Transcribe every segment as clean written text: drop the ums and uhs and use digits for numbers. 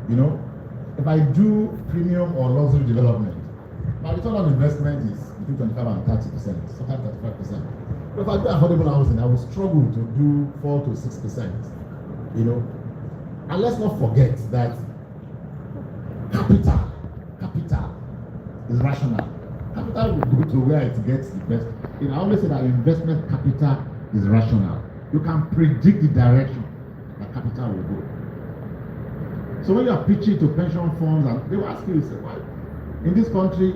You know, if I do premium or luxury development, my return on investment is between 25 and 30%, sometimes 35%. But if I do affordable housing, I will struggle to do 4 to 6%. You know, and let's not forget that capital is rational. Capital will go to where it gets the best. You know, I always say that investment capital is rational. You can predict the direction that capital will go. So when you are pitching to pension funds, and they will ask you, say, why? In this country,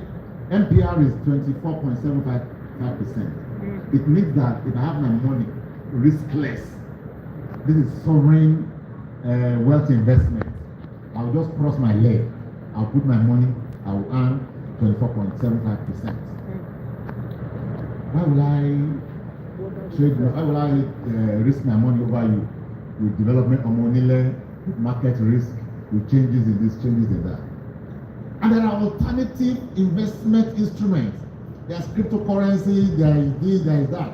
NPR is 24.75%. It means that if I have my money riskless, this is sovereign wealth investment. I'll just cross my leg. I'll put my money. I will earn 24.75%. Why will I trade? Why will I risk my money over you with development hormonal, with market risk, with changes in this, changes in that? And there are alternative investment instruments. There's cryptocurrency, there is this, there is that.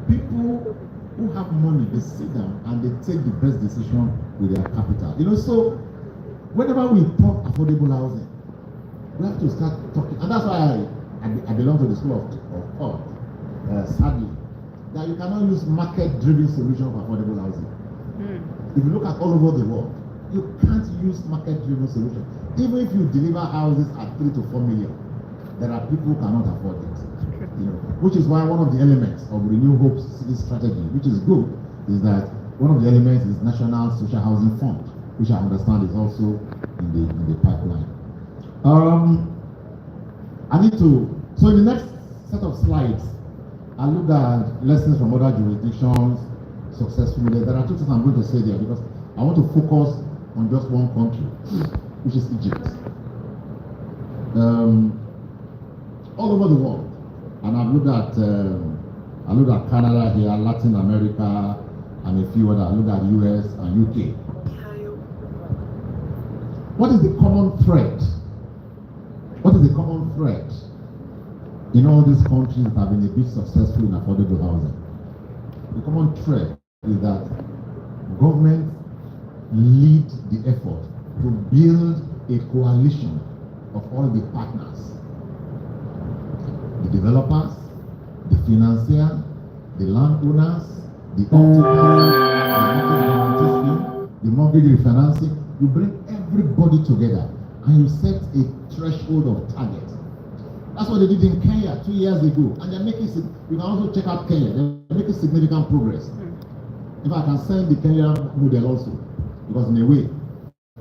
People who have money, they sit down and they take the best decision with their capital. You know, so whenever we talk affordable housing, we have to start talking, and that's why I belong to the school of thought, sadly, that you cannot use market-driven solution for affordable housing. If you look at all over the world, you can't use market-driven solution. Even if you deliver houses at 3 to 4 million, there are people who cannot afford it. You know, which is why one of the elements of Renew Hope's city strategy, which is good, is that one of the elements is National Social Housing Fund, which I understand is also in the pipeline. I need to, so in the next set of slides, I look at lessons from other jurisdictions, successful leaders. There are two things I'm going to say there because I want to focus on just one country, which is Egypt. All over the world, and I've looked at Canada here, Latin America, and a few other. I looked at US and UK. What is the common thread? What is the common thread in all these countries that have been a bit successful in affordable housing? The common thread is that government lead the effort to build a coalition of all the partners, the developers, the financiers, the landowners, the occupants, the mortgage refinancing. You bring everybody together and you set a threshold of target. That's what they did in Kenya 2 years ago, and they're making. You can also check out Kenya. They're making significant progress. If I can send the Kenyan model also, because in a way,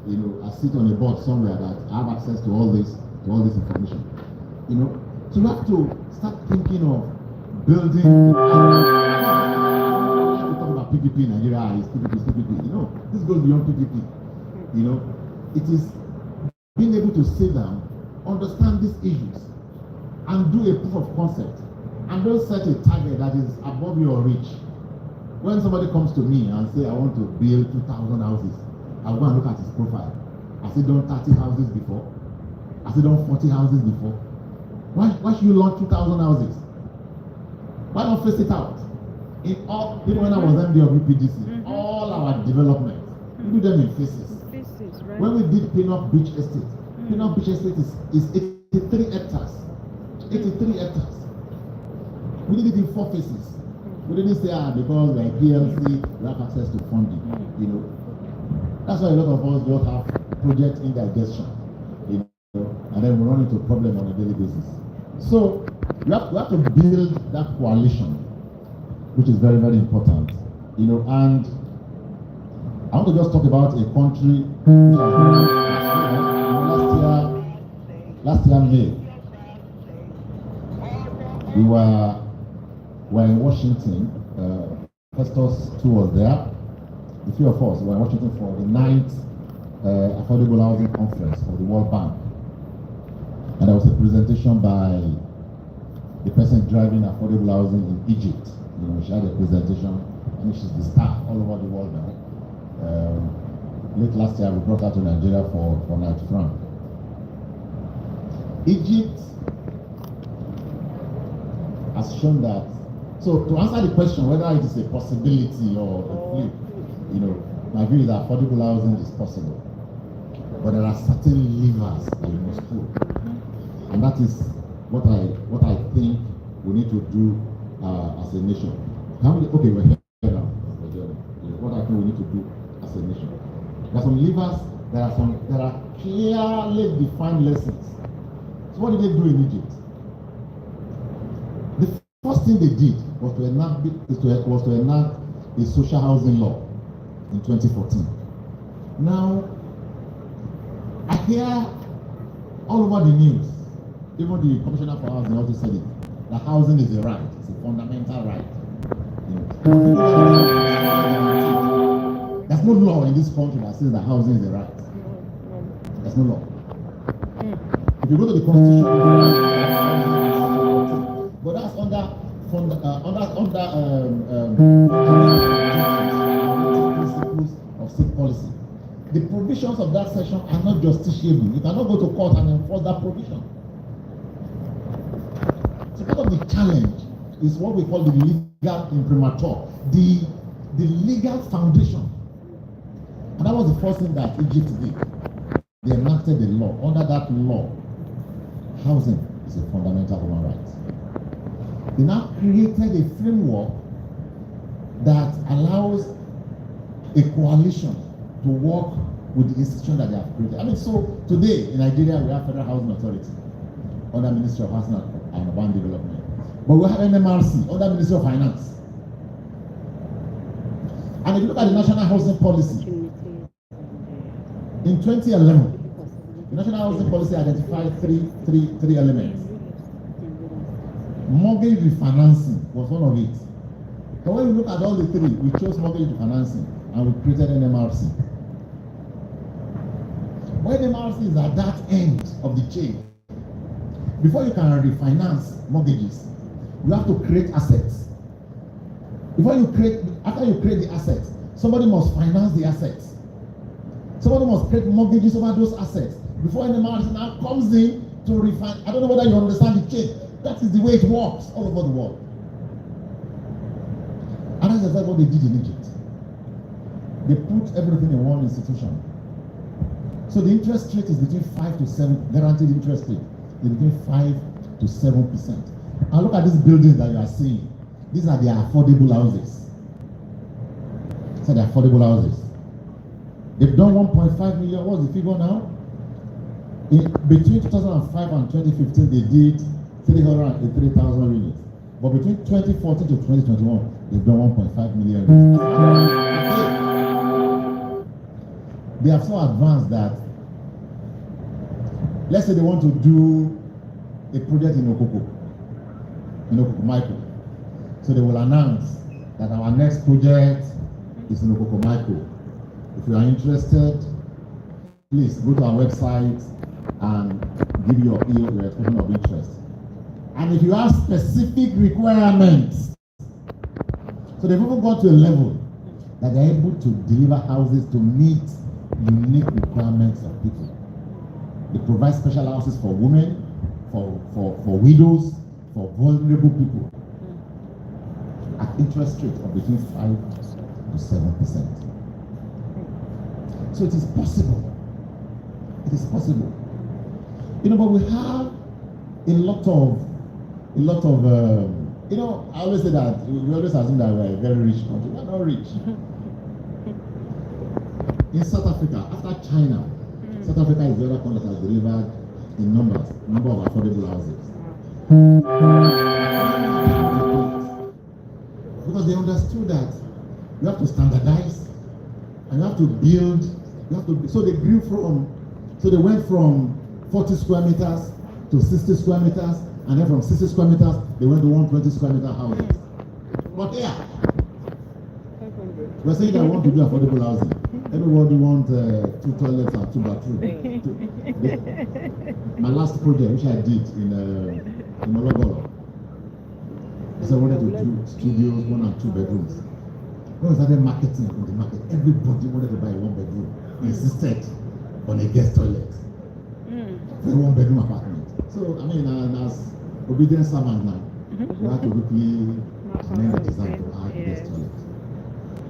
you know, I sit on a board somewhere that I have access to all this information. You know, so you have to start thinking of building. We talk about PPP in Nigeria, it's PPP. You know, this goes beyond PPP. You know, it is being able to sit down, understand these issues, and do a proof of concept, and don't set a target that is above your reach. When somebody comes to me and say, I want to build 2,000 houses, I'll go and look at his profile. Has he done 30 houses before? Has he done 40 houses before? Why should you launch 2,000 houses? Why not face it out? Even when I was MD of UPDC, all our developments, we do them in phases. Right? When we did Pinnock Beach Estate, Pinnock Beach Estate is 83 hectares. 83 hectares. We did it in 4 phases. We didn't say, because like PLC, we have access to funding. You know, that's why a lot of us don't have project indigestion. You know, and then we run into problem on a daily basis. So we have to build that coalition, which is very, very important. You know, and I want to just talk about a country. Last year May, we were in Washington. Festus too was there. The few of us were in Washington for the 9th Affordable Housing Conference for the World Bank. And there was a presentation by the person driving affordable housing in Egypt. You know, she had a presentation, and she's the star all over the world now. Late last year, we brought her to Nigeria for Night Frank. Egypt has shown that. So to answer the question whether it is a possibility or a flip, you know, my view is that affordable housing is possible. but there are certain levers that you must pull, and that is what I think we need to do as a nation. Okay, we're here now. What I think we need to do as a nation. There are some levers. There are clearly defined lessons. So what did they do in Egypt? The first thing they did was to enact a social housing law in 2014. Now, I hear all over the news, even the Commissioner for Housing also said it, that housing is a right, it's a fundamental right. There's no law in this country that says that housing is a right. There's no law. If you go to the Constitution, but that's under principles of state policy. The provisions of that section are not justiciable. You cannot go to court and enforce that provision. So part of the challenge is what we call the legal imprimatur, the legal foundation. And that was the first thing that Egypt did. They enacted the law. Under that law, housing is a fundamental human right. They now created a framework that allows a coalition to work with the institution that they have created. I mean, so today in Nigeria we have Federal Housing Authority under Ministry of Housing and Urban Development, but we have NMRC under Ministry of Finance. And if you look at the National Housing Policy, in 2011, the National Housing Policy identified three elements. Mortgage refinancing was one of it. But when you look at all the three, we chose mortgage refinancing and we created NMRC. When NMRC is at that end of the chain, before you can refinance mortgages, you have to create assets. After you create the assets, somebody must finance the assets. Somebody must create mortgages over those assets before NMRC now comes in to refinance. I don't know whether you understand the chain. That is the way it works all over the world. And that's exactly what they did in Egypt. They put everything in one institution. So the interest rate is between 5 to 7, guaranteed interest rate is between 5 to 7%. And look at these buildings that you are seeing. These are the affordable houses. These are the affordable houses. They've done 1.5 million. What's the figure now? Between 2005 and 2015, they did 303,000 units. But between 2014 to 2021, they've done 1.5 million units. They have so advanced that, let's say they want to do a project in Okoko, Michael. So they will announce that our next project is in Okoko, Michael. If you are interested, please go to our website and give your expression of interest. And if you have specific requirements, so they've even gone to a level that they're able to deliver houses to meet unique requirements of people. They provide special houses for women, for widows, for vulnerable people, at interest rate of between 5 to 7%. So it is possible. It is possible. But we have a lot of I always say that we always assume that we're a very rich country. We're not rich. In South Africa, after China, South Africa is the other country that has delivered in number of affordable houses. Because they understood that you have to standardize and you have to build. So they went from 40 square meters to 60 square meters, and then from 60 square meters, they went to 120 square meter houses. But yeah, we're saying that we want to do affordable housing. Everybody wants 2 toilets and 2 bathrooms. My last project, which I did in Mologolo, I said I wanted to do studios, 1 and 2 bedrooms. When we started marketing in the market, everybody wanted to buy a 1 bedroom. We insisted on a guest toilet for a 1 bedroom apartment. So, I mean, as obedient servant now, we have to quickly amend the design to add guest toilet.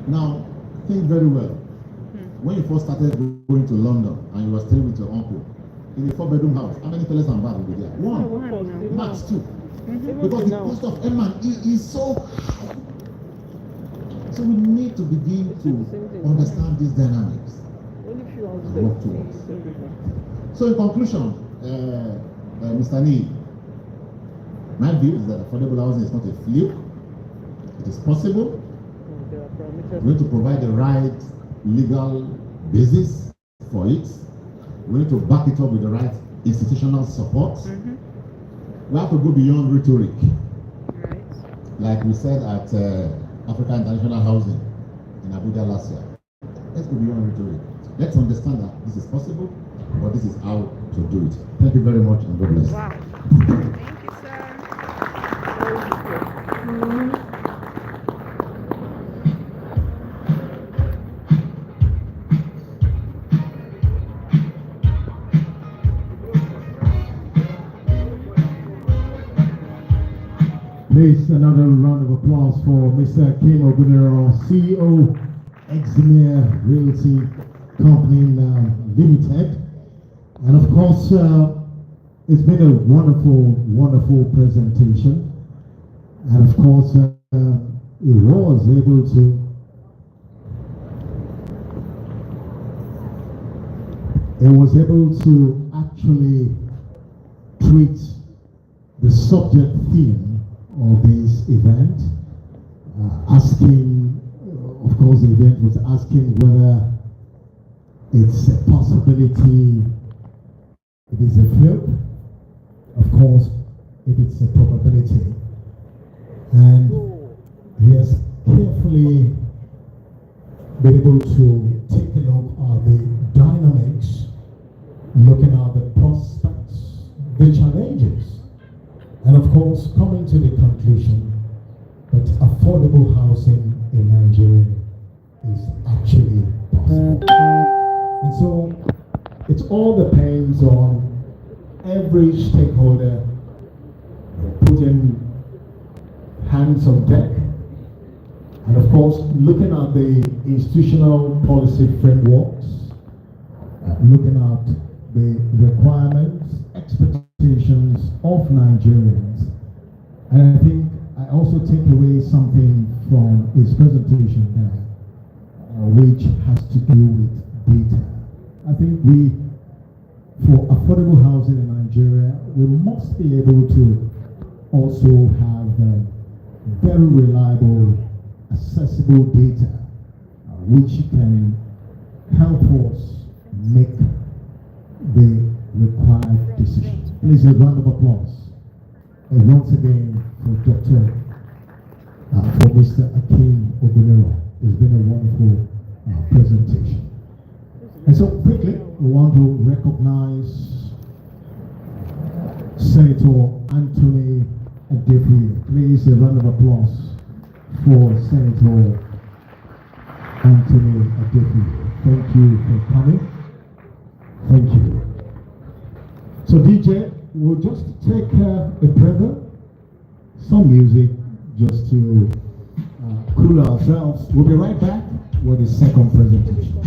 Now, think very well. When you first started going to London and you were staying with your uncle in a 4-bedroom house, how many toilets and baths will be there? One, max two. Because the cost of M&E is so high. So we need to begin to understand these dynamics and work towards. So in conclusion, Mr. Nee, my view is that affordable housing is not a fluke. It is possible. We need to provide the right legal basis for it. We need to back it up with the right institutional support. We have to go beyond rhetoric. Like we said at Africa International Housing in Abuja last year. Let's go beyond rhetoric. Let's understand that this is possible, but this is how to do it. Thank you very much and God bless. Wow. Thank you, sir. Please, another round of applause for Mr. Kim Ogunero, CEO, Eximir Realty Company Limited. And of course, it's been a wonderful, wonderful presentation. And of course, he was able to actually treat the subject theme of this event, asking, of course, the event was asking whether it's a possibility, it is a flip, of course, if it's a probability. And he has carefully been able to take a look at the dynamics, looking at the prospects, the challenges, and of course, coming to the conclusion that affordable housing in Nigeria is actually possible. And so, it all depends on every stakeholder putting hands on deck, and of course, looking at the institutional policy frameworks, looking at the requirements, expectations of Nigerians. And I think I also take away something from his presentation there, which has to do with data. I think for affordable housing in Nigeria, we must be able to also have very reliable, accessible data, which can help us make the required decisions. Please, a round of applause. And once again, for Mr. Akim Ogunero. It's been a wonderful presentation. And so quickly, we want to recognize Senator Anthony Adefri. Please, a round of applause for Senator Anthony Adefri. Thank you for coming. Thank you. So DJ, we'll just take a breather, some music, just to cool ourselves. We'll be right back with the second presentation.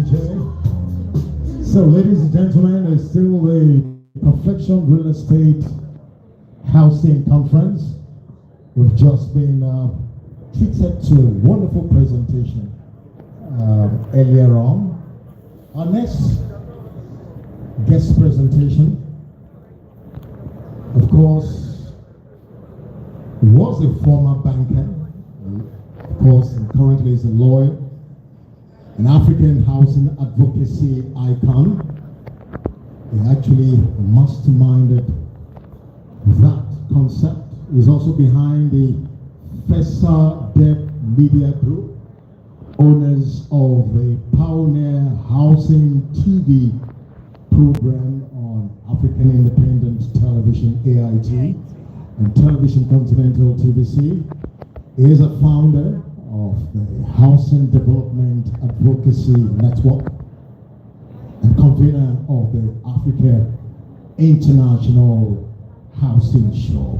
DJ. So, ladies and gentlemen, it's still the Perfection Real Estate Housing Conference. We've just been treated to a wonderful presentation earlier on. Our next guest presentation, of course, was a former banker, of course, and currently is a lawyer, an African housing advocacy icon. He actually masterminded that concept. He's also behind the Fessa Deb Media Group, owners of the Pioneer Housing TV program on African Independent Television, AIT, and Television Continental TVC. He is a founder of the Housing Development Advocacy Network and convener of the Africa International Housing Show,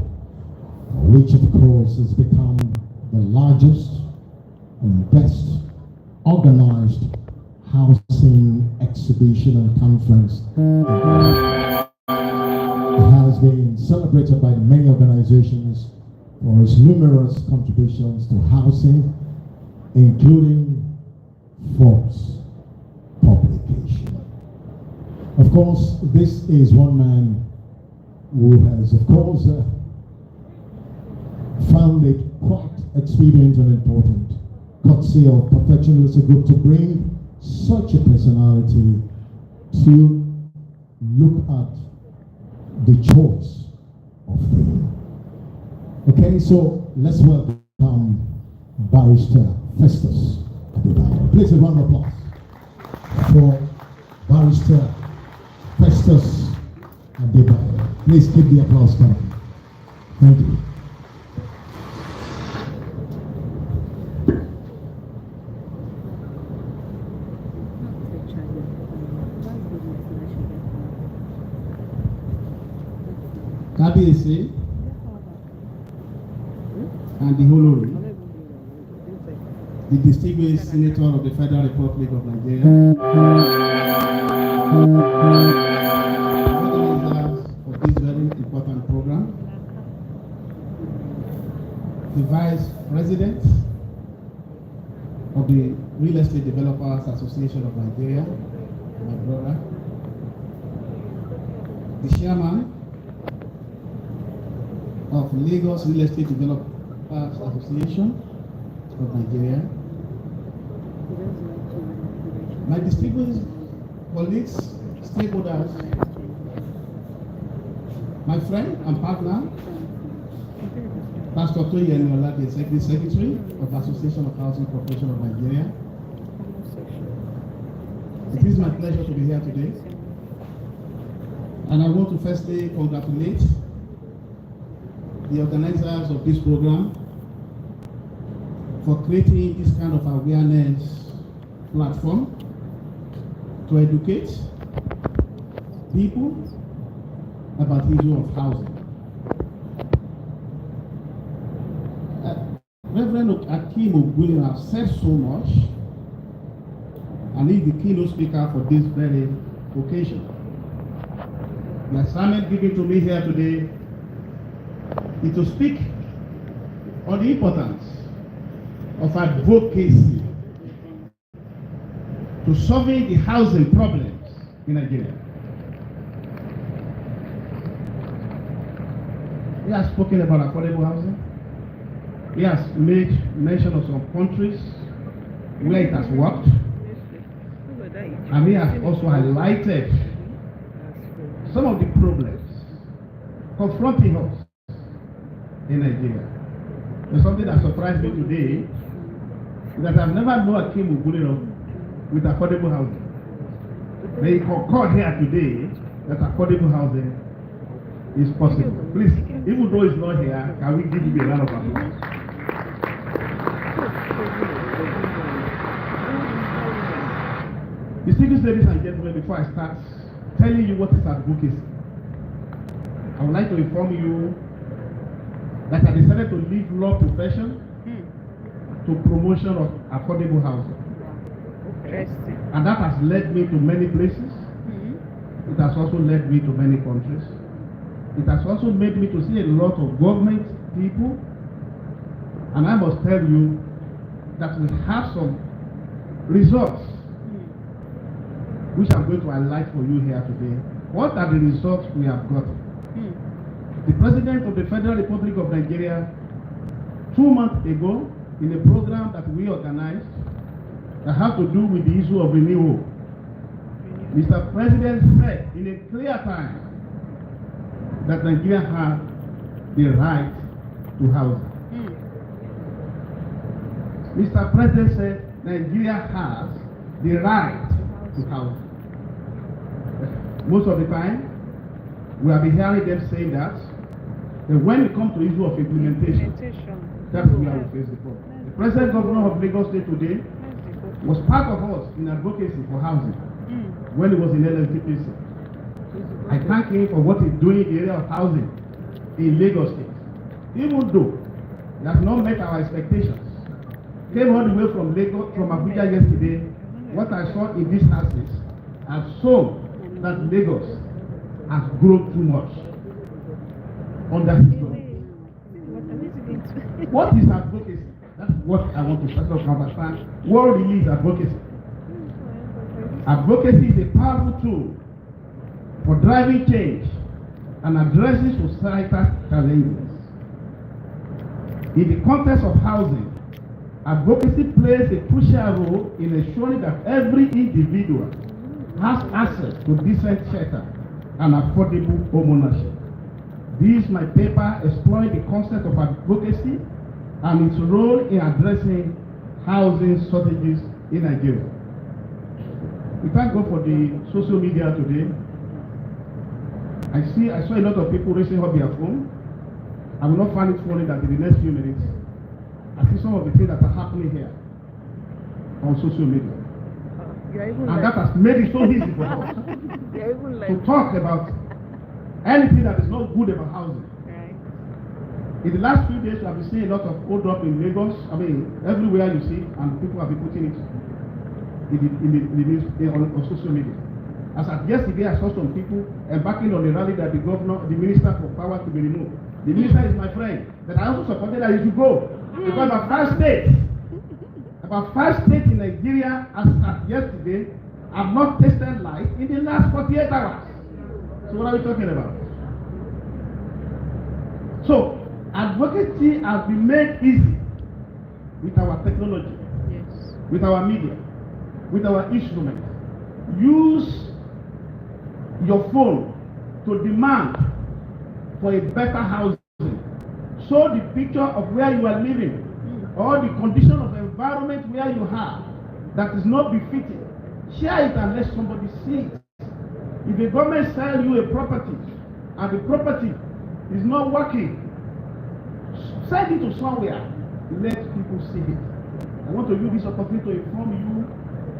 which of course has become the largest and best organized housing exhibition and conference. It has been celebrated by many organizations for its numerous contributions to housing, including Forbes publication. Of course, this is one man who has, of course, found it quite expedient and important, courtesy of Perfection Real Estate Group, to bring such a personality to look at the choice of theme. Okay, so let's welcome Barrister Festus. Please a round of applause for Barrister Festus Adebayo. Please keep the applause coming. Thank you. Kabiyesi and the Honorary, the distinguished Senator of the Federal Republic of Nigeria, organizers of this very important program, the Vice President of the Real Estate Developers Association of Nigeria, my brother, the Chairman of Lagos Real Estate Developers Association of Nigeria, my distinguished colleagues, stakeholders, my friend and partner, Pastor Toyi Eniola, the Executive Secretary of the Association of Housing Corporation of Nigeria. It is my pleasure to be here today, and I want to firstly congratulate the organizers of this program for creating this kind of awareness platform to educate people about the issue of housing. Reverend Akim Ogbule has said so much, and he's the keynote speaker for this very occasion. The assignment given to me here today is to speak on the importance of advocacy to solving the housing problems in Nigeria. He has spoken about affordable housing. He has made mention of some countries where it has worked, and he has also highlighted some of the problems confronting us in Nigeria. There's something that surprised me today, that I've never known Akim Ogbule with affordable housing. They concord here today that affordable housing is possible. Please, even though it's not here, can we give him a round of applause? Distinguished ladies and gentlemen, before I start telling you what is advocacy, I would like to inform you that I decided to leave law profession to promotion of affordable housing. Interesting. And that has led me to many places. It has also led me to many countries. It has also made me to see a lot of government people. And I must tell you that we have some results which I'm going to highlight for you here today. What are the results we have gotten? The President of the Federal Republic of Nigeria, 2 months ago, in a program that we organized that had to do with the issue of renewal, Mr. President said in a clear time that Nigeria has the right to housing. Mr. President said Nigeria has the right to housing. Most of the time, we have been hearing them saying that, but when it comes to the issue of implementation, that's where we face the problem. The present governor of Lagos State today was part of us in advocacy for housing when he was in LSDPC. I thank him for what he's doing in the area of housing in Lagos State. Even though he has not met our expectations. Came all the way from Lagos, from Abuja yesterday. What I saw in these houses has shown that Lagos has grown too much under his government. What is advocacy? That's what I want to start to understand. What really is advocacy? Advocacy is a powerful tool for driving change and addressing societal challenges. In the context of housing, advocacy plays a crucial role in ensuring that every individual has access to decent shelter and affordable homeownership. This, my paper, explores the concept of advocacy and its role in addressing housing shortages in Nigeria. We thank God for the social media today. I saw a lot of people raising up their phone. I will not find it funny that in the next few minutes, I see some of the things that are happening here on social media. And that has made it so easy for us to talk about anything that is not good about housing. In the last few days, we have been seeing a lot of hold up in Lagos. I mean, everywhere you see, and people have been putting it on social media. As at yesterday, I saw some people embarking on a rally that the minister for power to be removed. The minister is my friend, but I also supported that he should go. Because about five states in Nigeria, as at yesterday, have not tasted life in the last 48 hours. So what are we talking about? So, advocacy has been made easy with our technology, with our media, with our instruments. Use your phone to demand for a better housing. Show the picture of where you are living or the condition of the environment where you are that is not befitting. Share it and let somebody see it. If the government sells you a property and the property is not working, send it to somewhere. Let people see it. I want to use this opportunity to inform you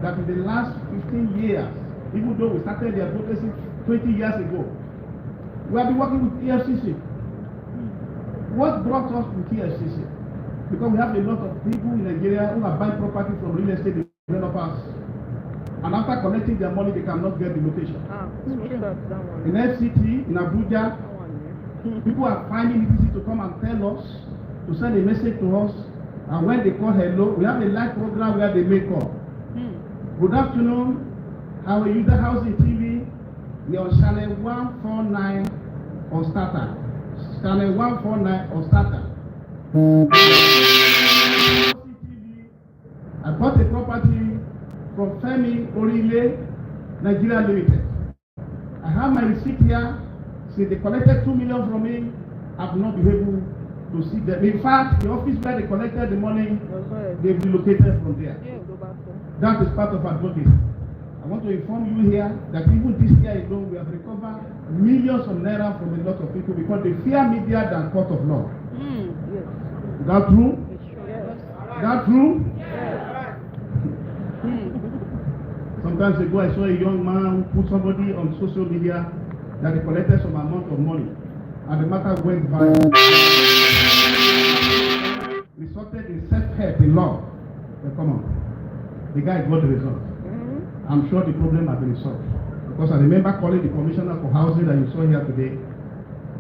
that in the last 15 years, even though we started the advocacy 20 years ago, we have been working with EFCC. What brought us to EFCC? Because we have a lot of people in Nigeria who are buying property from real estate developers, and after collecting their money, they cannot get the location. In FCT, in Abuja, people are finding it easy to come and tell us, to send a message to us, and when they call hello, we have a live program where they make call. Good afternoon, our user housing TV, we are on channel 149 on Starter. Channel 149 on Starter. I bought a property from Femi Orile, Nigeria Limited. I have my receipt here. Since they collected 2 million from me, I have not been able to see them. In fact, the office where they collected the money, they've relocated from there. That is part of advocacy. I want to inform you here that even this year alone, we have recovered millions of naira from a lot of people because they fear media than court of law. Is that true? Is that true? Sometimes ago, I saw a young man who put somebody on social media that he collected some amount of money, and the matter went viral. Resulted in self-help in law. But come on, the guy got the result. I'm sure the problem has been solved. Because I remember calling the commissioner for housing that you saw here today.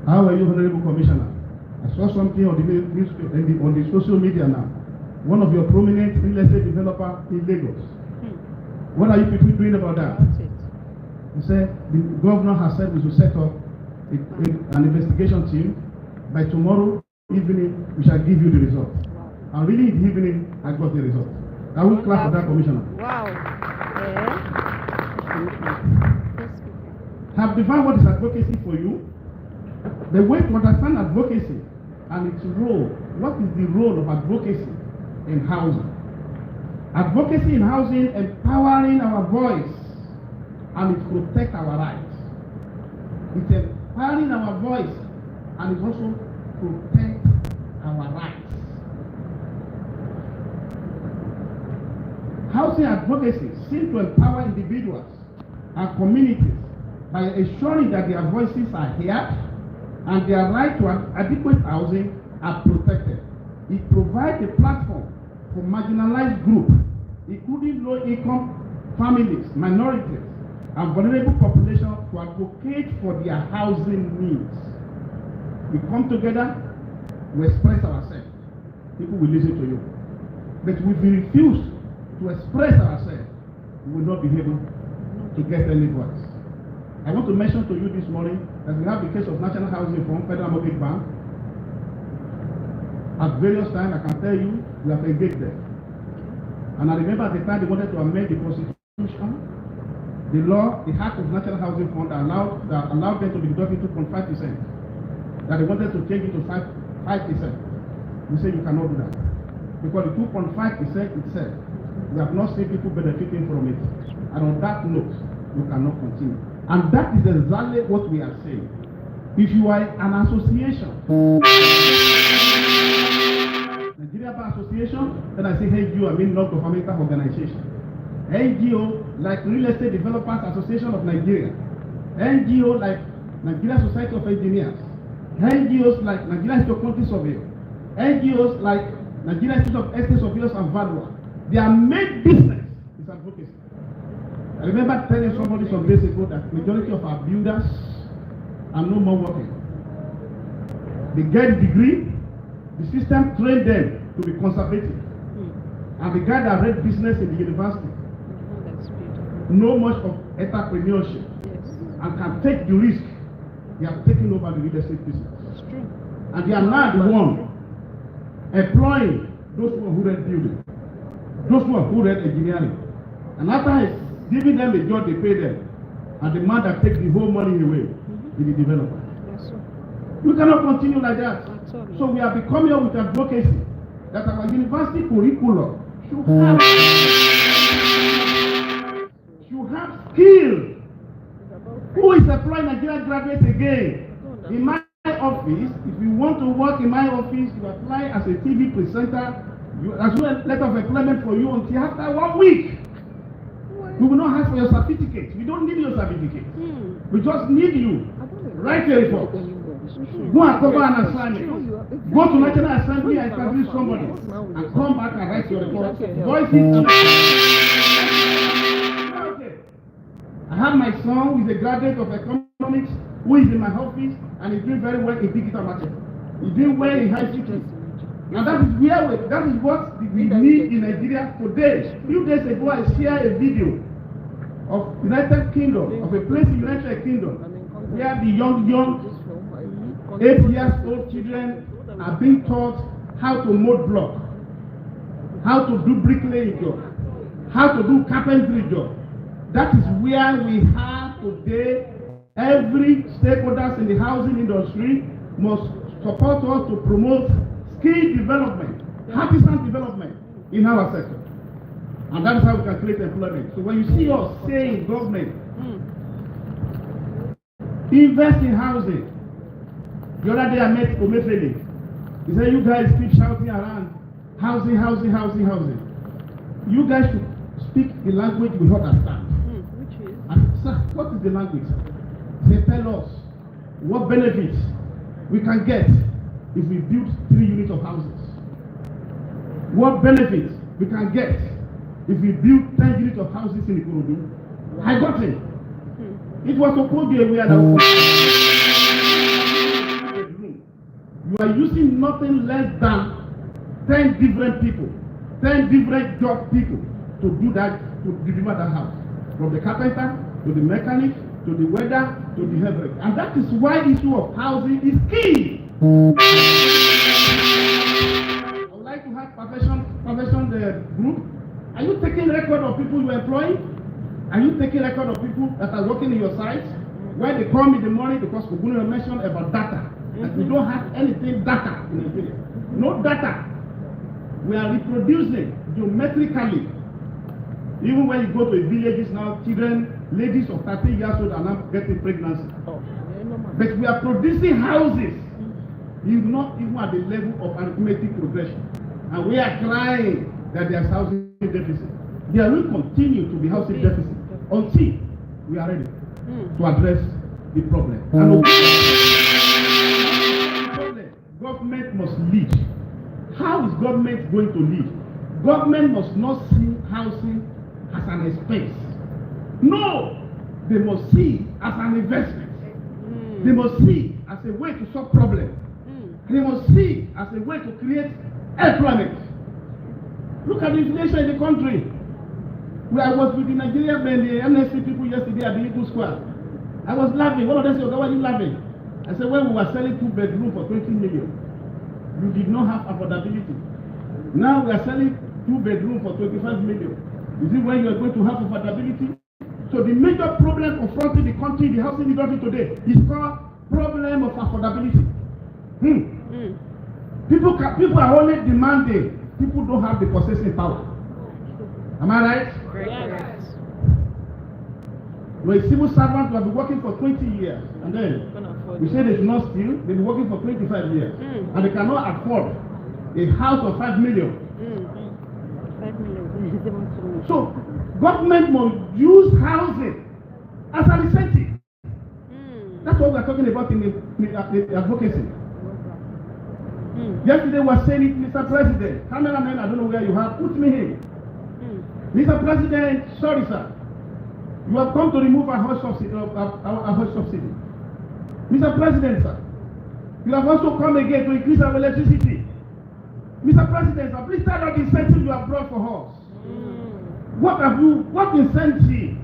How are you, Honorable Commissioner? I saw something on the social media now. One of your prominent real estate developer in Lagos. What are you people doing about that? He said the governor has said we should set up an investigation team. By tomorrow evening, we shall give you the result. And really in the evening, I got the result. I will clap for that, Commissioner. Wow. Have defined what is advocacy for you. The way to understand advocacy and its role. What is the role of advocacy in housing? Advocacy in housing, empowering our voice, and it protects our rights. It's empowering our voice, and it also protects our rights. Housing advocacy seems to empower individuals and communities by ensuring that their voices are heard and their right to adequate housing are protected. It provides a platform for marginalized groups, including low-income families, minorities, and vulnerable populations to advocate for their housing needs. We come together, we express ourselves. People will listen to you. But if we refuse to express ourselves, we will not be able to get any voice. I want to mention to you this morning that we have the case of National Housing Fund, Federal Mortgage Bank. At various times, I can tell you, we have engaged them. And I remember at the time they wanted to amend the constitution, the law, the Act of National Housing Fund allowed them to be deducted 2.5%. That they wanted to change it to 5%. We say you cannot do that. Because the 2.5% itself, we have not seen people benefiting from it. And on that note, we cannot continue. And that is exactly what we are saying. If you are an association, Nigeria Bar Association, then I say NGO, I mean non-governmental organization. NGO like Real Estate Developers Association of Nigeria. NGO like Nigeria Society of Engineers. NGOs like Nigeria Institute of Quantity Surveyor. NGOs like Nigeria Institute of Estate Surveyors and Valuers. Their main business is advocacy. I remember telling somebody some days ago that majority of our builders are no more working. They get a degree, the system trained them to be conservative. And the guy that read business in the university, no much of entrepreneurship, and can take the risk. They have taken over the real estate business. And they are now the one employing those who read building, those who read engineering. And after giving them a job, they pay them. And the man that takes the whole money away is the developer. We cannot continue like that. So we are becoming up with advocacy that our university curriculum should have skill. Who is employing Nigerian graduates again? In my office, if you want to work in my office, you apply as a TV presenter. As well, letter of employment for you until after 1 week. We will not ask for your certificate. We don't need your certificate. We just need you. Write a report. Go and cover an assignment. Go to National Assembly and establish somebody. And come back and write your report. Voice it. I have my son who is a graduate of economics who is in my office and is doing very well in digital marketing. He's doing well in high security. Now that is what we need in Nigeria today. A few days ago, I shared a video of United Kingdom, of a place in United Kingdom, where the young 8-year-old children are being taught how to mold block, how to do bricklaying job, how to do carpentry job. That is where we have today. Every stakeholders in the housing industry must support us to promote skill development, artisan development in our sector. And that is how we can create employment. So when you see us saying government, invest in housing. The other day I met Omefele. He said, you guys keep shouting around, housing. You guys should speak the language we understand. Which is? And sir, what is the language? They tell us what benefits we can get if we build 3 units of houses. What benefits we can get if we build 10 units of houses in Ikorodu, I got it. It was supposed to be a way that you are using nothing less than 10 different people, 10 different job people to do that, to deliver that house. From the carpenter, to the mechanic, to the welder, to the helper. And that is why the issue of housing is key. I would like to have profession group. Are you taking record of people you employ? Are you taking record of people that are working in your sites? When they come in the morning, because Ogunle mentioned about data, that we don't have anything data in Nigeria. No data. We are reproducing geometrically. Even when you go to villages now, children, ladies of 13 years old are now getting pregnancy. But we are producing houses, not even at the level of arithmetic progression. And we are crying that there is housing deficit. There will continue to be housing deficit until we are ready to address the problem. And government must lead. How is government going to lead? Government must not see housing as an expense. No, they must see it as an investment. They must see it as a way to solve problems. They must see it as a way to create employment. Look at the inflation in the country. Where I was with the Nigerian men, the MNC people yesterday at the Eagle Square. I was laughing. One of them said, "Why are you laughing?" I said, "When we were selling 2-bedroom for 20 million, you did not have affordability. Now we are selling 2-bedroom for 25 million. Is it when you are going to have affordability?" So the major problem confronting the country, the housing industry today, is called problem of affordability. People are only demanding. People don't have the possessing power. Am I right? Yes. When a civil servant will be working for 20 years, and then we say they should not steal, they'll be working for 25 years, and they cannot afford a house of 5 million. 5 million. So, government must use housing as an incentive. That's what we're talking about in the advocacy. Yesterday we were saying it, Mr. President, cameraman, I don't know where you have, put me in. Mr. President, sorry sir, you have come to remove our house subsidy. Mr. President, sir, you have also come again to increase our electricity. Mr. President, sir, please tell us the incentive you have brought for us. What incentive?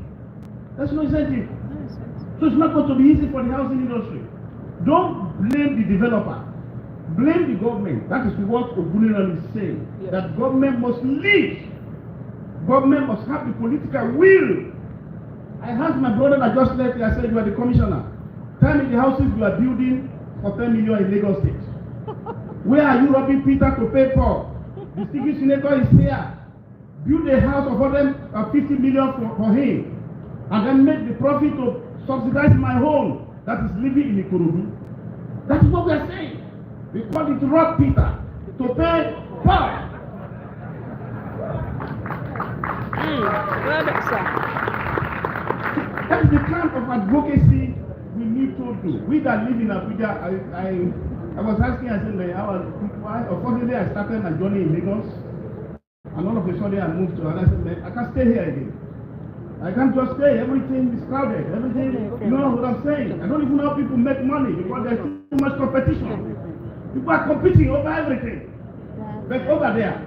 There's no incentive. So it's not going to be easy for the housing industry. Don't blame the developer. Blame the government. That is what Ogunle is saying. Yeah. That government must lead. Government must have the political will. I asked my brother that just left here, I said, "You are the commissioner. Tell me the houses you are building for 10 million in Lagos State. Where are you robbing Peter to pay for? The city senator is here. Build a house of 150 million for him. And then make the profit to subsidize my home that is living in Ikorodu." That is what we are saying. We call it rob Peter to pay for. Well done, sir. That is the kind of advocacy we need to do. We that live in Abuja, I was asking, I said, unfortunately I started my journey in Lagos, and all of a sudden I moved to, and I said, "Man, I can't stay here again. I can't just stay. Everything is crowded. Everything, you know what I'm saying? I don't even know how people make money because there's too much competition. People are competing over everything. But over there,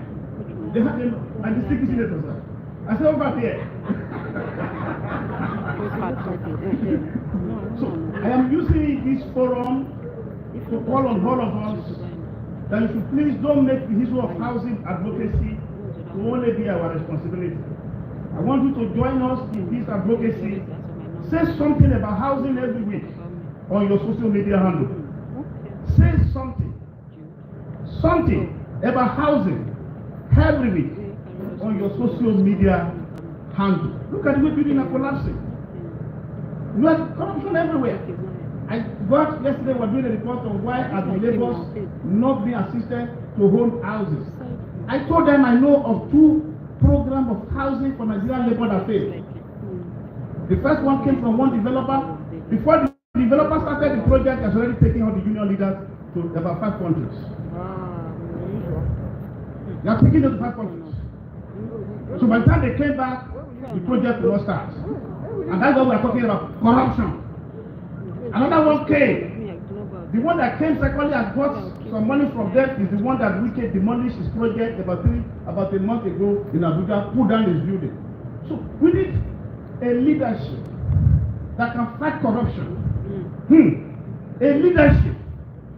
they have them, and the city senators. I said, over there. So I am using this forum to call on all of us that you should please don't make the issue of housing advocacy to only be our responsibility. I want you to join us in this advocacy. Say something about housing every week on your social media handle. Say something about housing every week on your social media handle. Look at the way buildings are collapsing. You have corruption everywhere. I got yesterday, we were doing a report on why are the laborers not being assisted to own houses. I told them I know of 2 programs of housing for Nigerian labor that failed. The first one came from one developer. Before the developer started the project, he has already taken all the union leaders to about 5 countries. They are taking them to 5 countries. So by the time they came back, the project will not start. And that's what we are talking about, corruption. Another one came. The one that came secondly and got some money from them is the one that Wike demolished his project about a month ago in Abuja, pulled down his building. So we need a leadership that can fight corruption. A leadership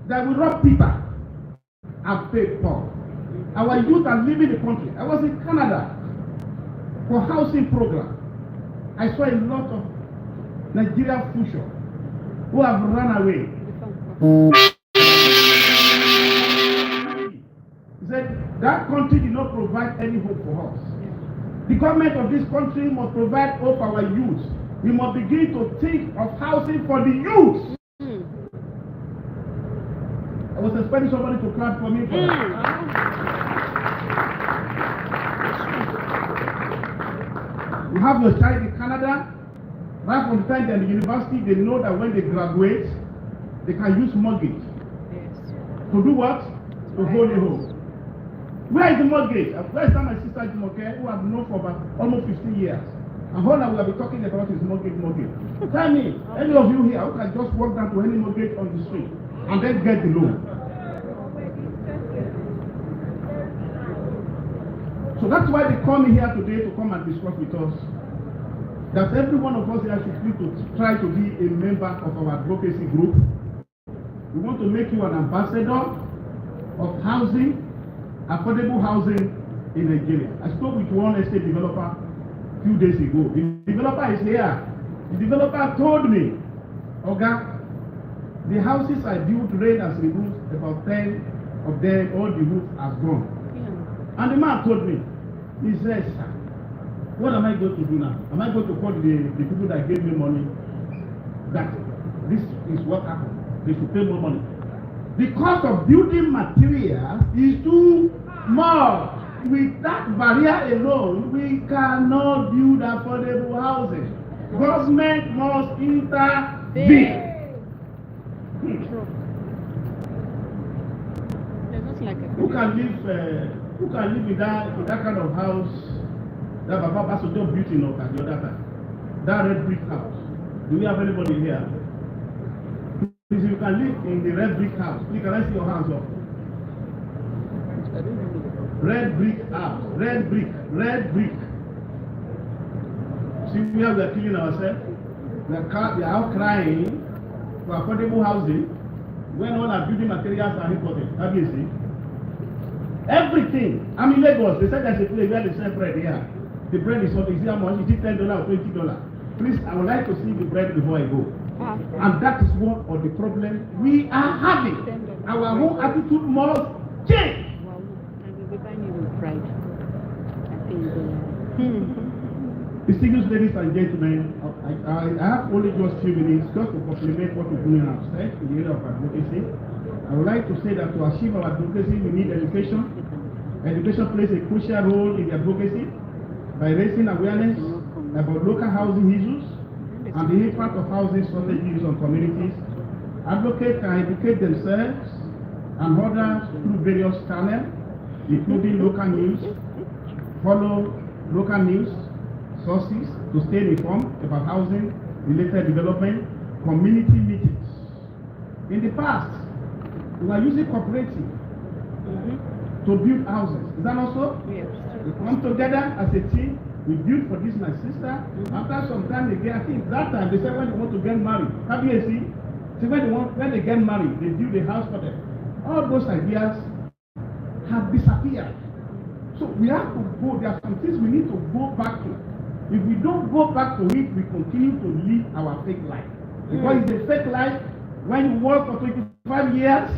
that will rob people and pay poor. Our youth are leaving the country. I was in Canada for housing program. I saw a lot of Nigerian future who have run away. He said that country did not provide any hope for us. The government of this country must provide hope for our youth. We must begin to think of housing for the youth. I was expecting somebody to clap for me for that. You have your child in Canada. Right from the time they're in the university, they know that when they graduate, they can use mortgage. To do what? To hold a home. Where is the mortgage? Where is that my sister Jumoke, who I've known for about almost 15 years? And all that we have been talking about is mortgage. Tell me, any of you here who can just walk down to any mortgage on the street and then get the loan. So that's why they come here today to come and discuss with us. That every one of us here should need to try to be a member of our advocacy group. We want to make you an ambassador of housing, affordable housing in Nigeria. I spoke with one estate developer a few days ago. The developer is here. The developer told me, Oga, the houses I built, rain has removed about 10 of them, all the roof has gone. And the man told me, he says, what am I going to do now? Am I going to call the people that gave me money that this is what happened? They should pay more money. The cost of building material is too much. With that barrier alone, we cannot build affordable housing. Government must intervene. Who can live in that kind of house that Baba Basojo built in Oka the other time? That red brick house. Do we have anybody here? Please, if you can live in the red brick house, please can I see your hands up? Red brick house. Red brick. See where we are killing ourselves? We are out crying for affordable housing when all our building materials are imported. Have you seen? Everything. I'm in Lagos. They said there's a place where they sell bread here. The bread is what? Is it how much? Is it $10 or $20? Please, I would like to see the bread before I go. And that is one of the problems we are having. Our whole attitude must change. Distinguished ladies and gentlemen, I have only just few minutes just to compliment what we're doing outside in the area of advocacy. I would like to say that to achieve our advocacy, we need education. Education plays a crucial role in the advocacy by raising awareness about local housing issues and the impact of housing shortages on communities. Advocates can educate themselves and others through various channels, including local news, follow local news sources to stay informed about housing related development, community meetings. In the past, we were using cooperative to build houses. Is that also? Yes. We come together as a team. We build for this, my sister. After some time, again, I think that time they said when they want to get married. Have you seen? See, when they get married, they build a house for them. All those ideas have disappeared. So we have to go. There are some things we need to go back to. If we don't go back to it, we continue to live our fake life. Because it's a fake life when you work for 25 years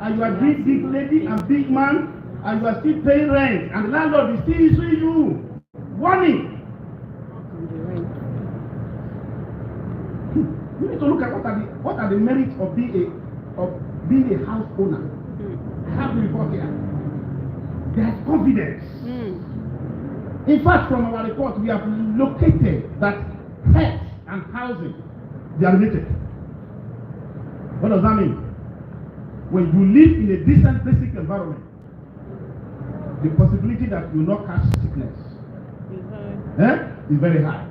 and you are big lady and big man and you are still paying rent and the landlord is still issuing you warning. You need to look at what are the merits of being a house owner. I have to report here. There's confidence. In fact, from our report, we have located that health and housing, they are related. What does that mean? When you live in a decent basic environment, the possibility that you will not catch sickness is very high.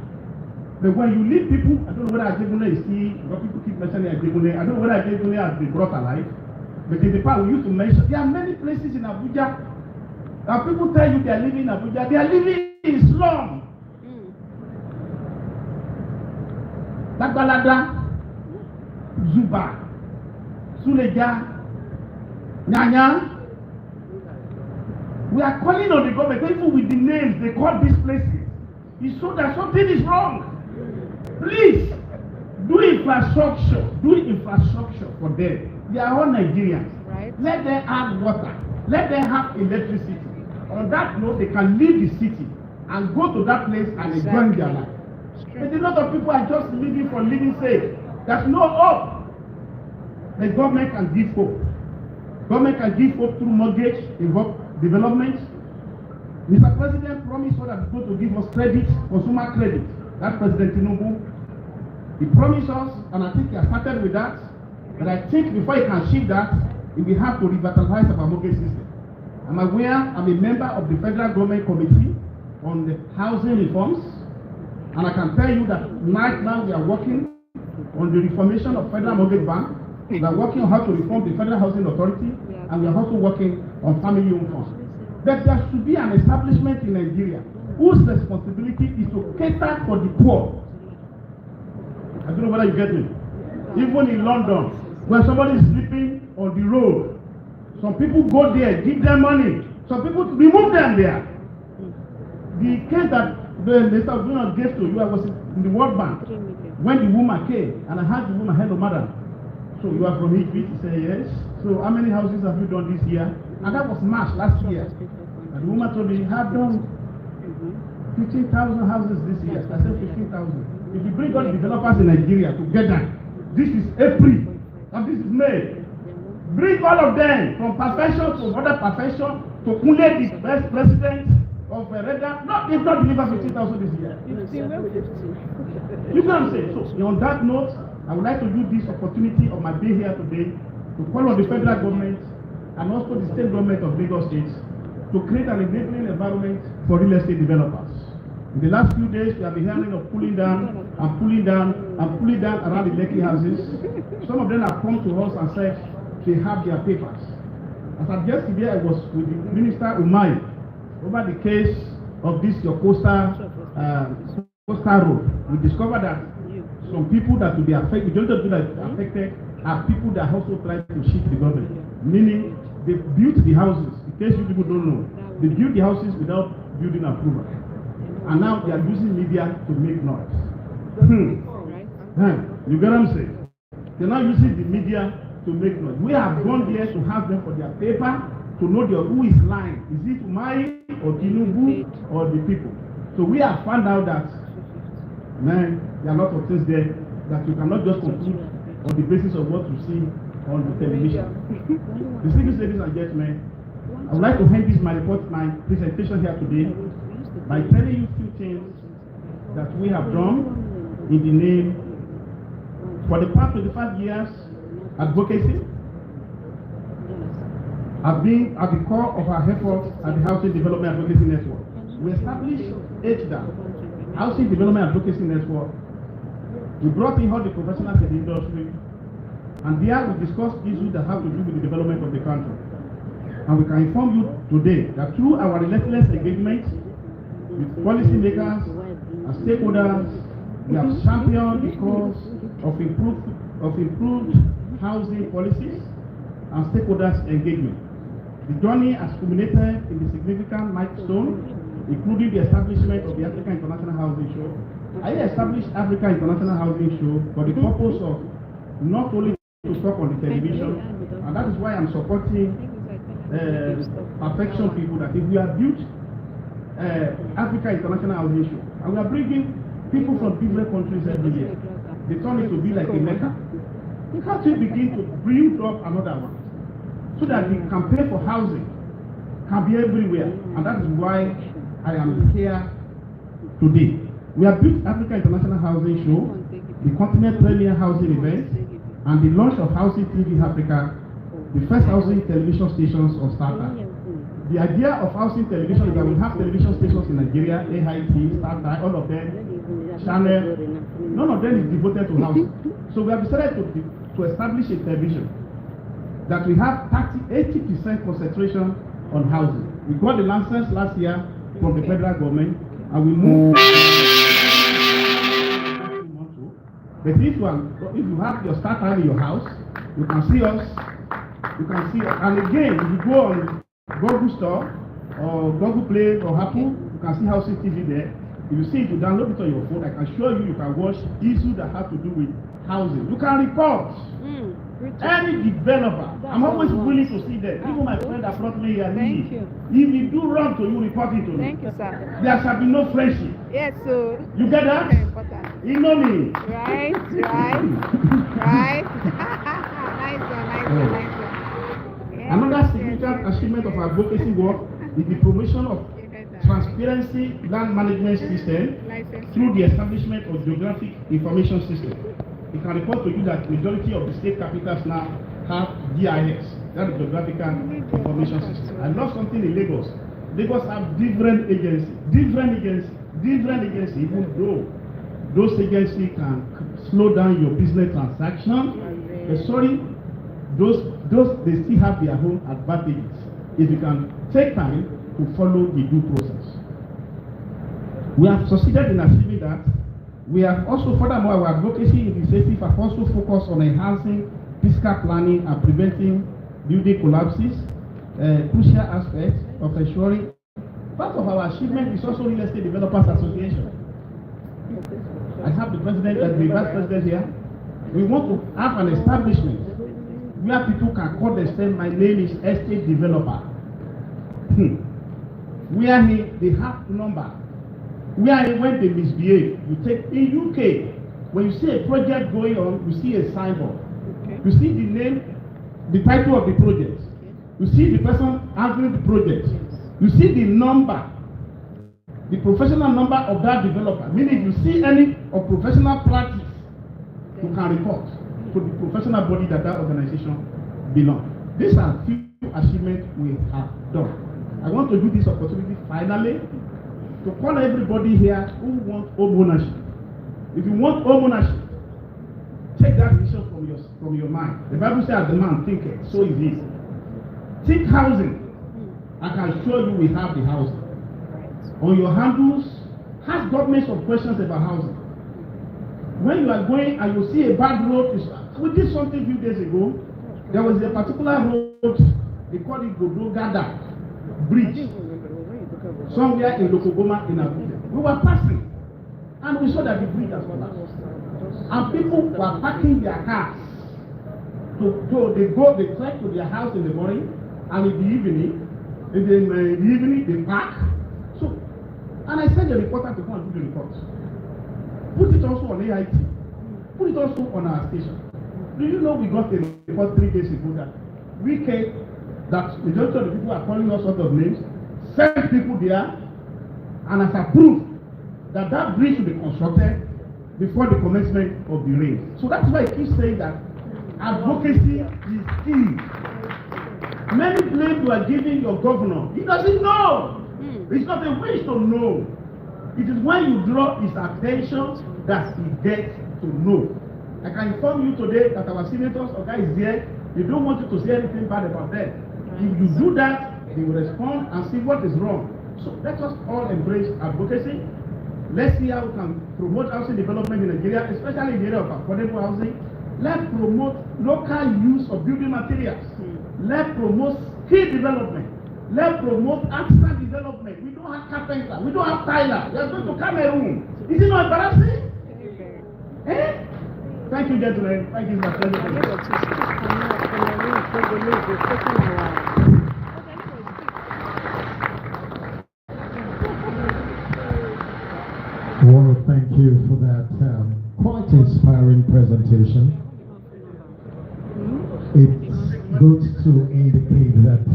But when you leave people, I don't know whether Ajegune is still, but people keep mentioning Ajegune. I don't know whether Ajegune has been brought alive. But in the past, we used to mention, there are many places in Abuja. And people tell you they are living in Abuja. They are living in slum. Bagbalada, Zuba, Suleja, Nyanya. We are calling on the government, even with the names they call these places. It's so that something is wrong. Please, do infrastructure for them. They are all Nigerians. Right. Let them have water. Let them have electricity. On that note, they can leave the city and go to that place and enjoy their life. But a lot of people are just living for living sake. There's no hope. The government can give hope. Government can give hope through mortgage, development. Mr. President promised that he's going to give us credit, consumer credit. That's President Tinubu. He promised us, and I think he has started with that. But I think before he can achieve that, he will have to revitalize our mortgage system. I'm aware, I'm a member of the Federal Government Committee on the housing reforms, and I can tell you that right now we are working on the reformation of Federal Mortgage Bank. We are working on how to reform the Federal Housing Authority, and we are also working on family home funds. But there should be an establishment in Nigeria whose responsibility is to cater for the poor. I don't know whether you get me. Even in London, when somebody is sleeping on the road, some people go there, give them money. Some people remove them there. The case that the Mr. Bruno gave to you, I was in the World Bank when the woman came, and I had the woman, hello madam. So you are from Egypt? He said yes. So how many houses have you done this year? And that was March last year. And the woman told me, you have done 15,000 houses this year. I said 15,000. If you bring all the developers in Nigeria together, this is April and this is May. Bring all of them from profession to other profession to Kunle, the best president of Reda. No, they've not delivered 15,000 this year. 50. You know what I'm saying? So on that note, I would like to use this opportunity of my day here today to call on the federal government and also the state government of Lagos State to create an enabling environment for real estate developers. In the last few days, we have been hearing of pulling down around the Lekki houses. Some of them have come to us and said they have their papers. As of yesterday, I was with the Minister Umai over the case of this your coastal road. We discovered that some people that will be affected, the majority of people that are affected are people that also try to cheat the government. Meaning, they built the houses, in case you people don't know, they built the houses without building approval. And now they are using media to make noise. You get what I'm saying? They're now using the media to make noise. We have gone there to have them for their paper, to know who is lying. Is it Umai or Tinubu or the people? So we have found out that, man, there are a lot of things there that you cannot just conclude on the basis of what you see on the television. Distinguished ladies and gentlemen, I would like to end this my presentation here today by telling you a few things that we have done in the name, for the past 25 years, advocacy have been at the core of our efforts at the Housing Development Advocacy Network. We established HDA, Housing Development Advocacy Network. We brought in all the professionals in the industry, and there we discussed issues that have to do with the development of the country. And we can inform you today that through our relentless engagement with policymakers and stakeholders, we have championed the cause of improved housing policies and stakeholders' engagement. The journey has culminated in the significant milestone, including the establishment of the Africa International Housing Show. I established Africa International Housing Show for the purpose of not only to talk on the television, and that is why I'm supporting perfection people, that if we have built Africa International Housing Show, and we are bringing people from different countries every year, they turn it to be like a mecca. We have to begin to build up another one, so that the campaign for housing can be everywhere, and that is why I am here today. We have built Africa International Housing Show, the continent premier housing event, and the launch of Housing TV Africa, the first housing television stations of startup. the idea of housing television is that we have television stations in Nigeria, AIT, Startime, all of them, Channel, none of them is devoted to housing. So we have decided to establish a television that we have 80% concentration on housing. We got the license last year from the federal government, and we moved. But if you have your Startime in your house, you can see us. You can see us. And again, if you go on Google Store or Google Play or Apple, you can see housing TV there. If you see it, you download it on your phone. I can show you. You can watch issues that have to do with housing. You can report. Any developer, I'm always willing to see them. Even my friend that brought me here, Thank you. if you do wrong to you, report it to me. Thank you, sir. There shall be no friendship. Yes, sir. You get that? Very important. You know me. Right. Nice one. Yes, Another significant achievement of our advocacy work is the promotion of transparency land management system through the establishment of geographic information system. We can report to you that majority of the state capitals now have GIS, that is geographical information system. I love something in Lagos. Lagos have different agencies, even though those agencies can slow down your business transaction. They still have their own advantages if you can take time to follow the due process. We have succeeded in achieving that. We have also, furthermore, our advocacy initiative have also focused on enhancing fiscal planning and preventing building collapses, crucial aspects of ensuring. Part of our achievement is also Real Estate Developers Association. I have the president and the vice president here. We want to have an establishment where people can call themselves, my name is estate developer. Where they have number. Where when they misbehave, you take in UK, when you see a project going on, you see a signboard. Okay. You see the name, the title of the project. You see the person handling the project. You see the number, the professional number of that developer. Meaning, if you see any of professional practice, you can report to the professional body that organization belongs. These are few achievements we have done. I want to use this opportunity finally to call everybody here who wants home ownership. If you want home ownership, take that vision from your mind. The Bible says, "The man thinketh, so is he." Think housing. I can show you we have the housing. On your handles, ask government some questions about housing. When you are going and you see a bad road, we did something a few days ago. There was a particular road, they call it Godogada Bridge, somewhere in Lokogoma in Abuja. We were passing, and we saw that the bridge has collapsed. And people were parking their cars. They trek to their house in the morning, and in the evening, they park. So, and I sent a reporter to go and do the report. Put it also on AIT. Put it also on our station. Do you know we got a report 3 days ago that we came, that majority of the people are calling us sort of names, sent people there, and has approved that that bridge should be constructed before the commencement of the rain. So that's why I keep saying that advocacy is key. Many blame you are giving your governor. He doesn't know. It's not a wish to know. It is when you draw his attention that he gets to know. I can inform you today that our senators or guys here, they don't want you to say anything bad about them. If you do that, they will respond and see what is wrong. So let us all embrace advocacy. Let's see how we can promote housing development in Nigeria, especially in the area of affordable housing. Let's promote local use of building materials. Let's promote skill development. Let's promote artisan development. We don't have carpenter. We don't have tiler. We are going to Cameroon. Is it not embarrassing? Eh? Thank you, gentlemen. Thank you, Mr. President. I want to thank you for that quite inspiring presentation. It's good to indicate that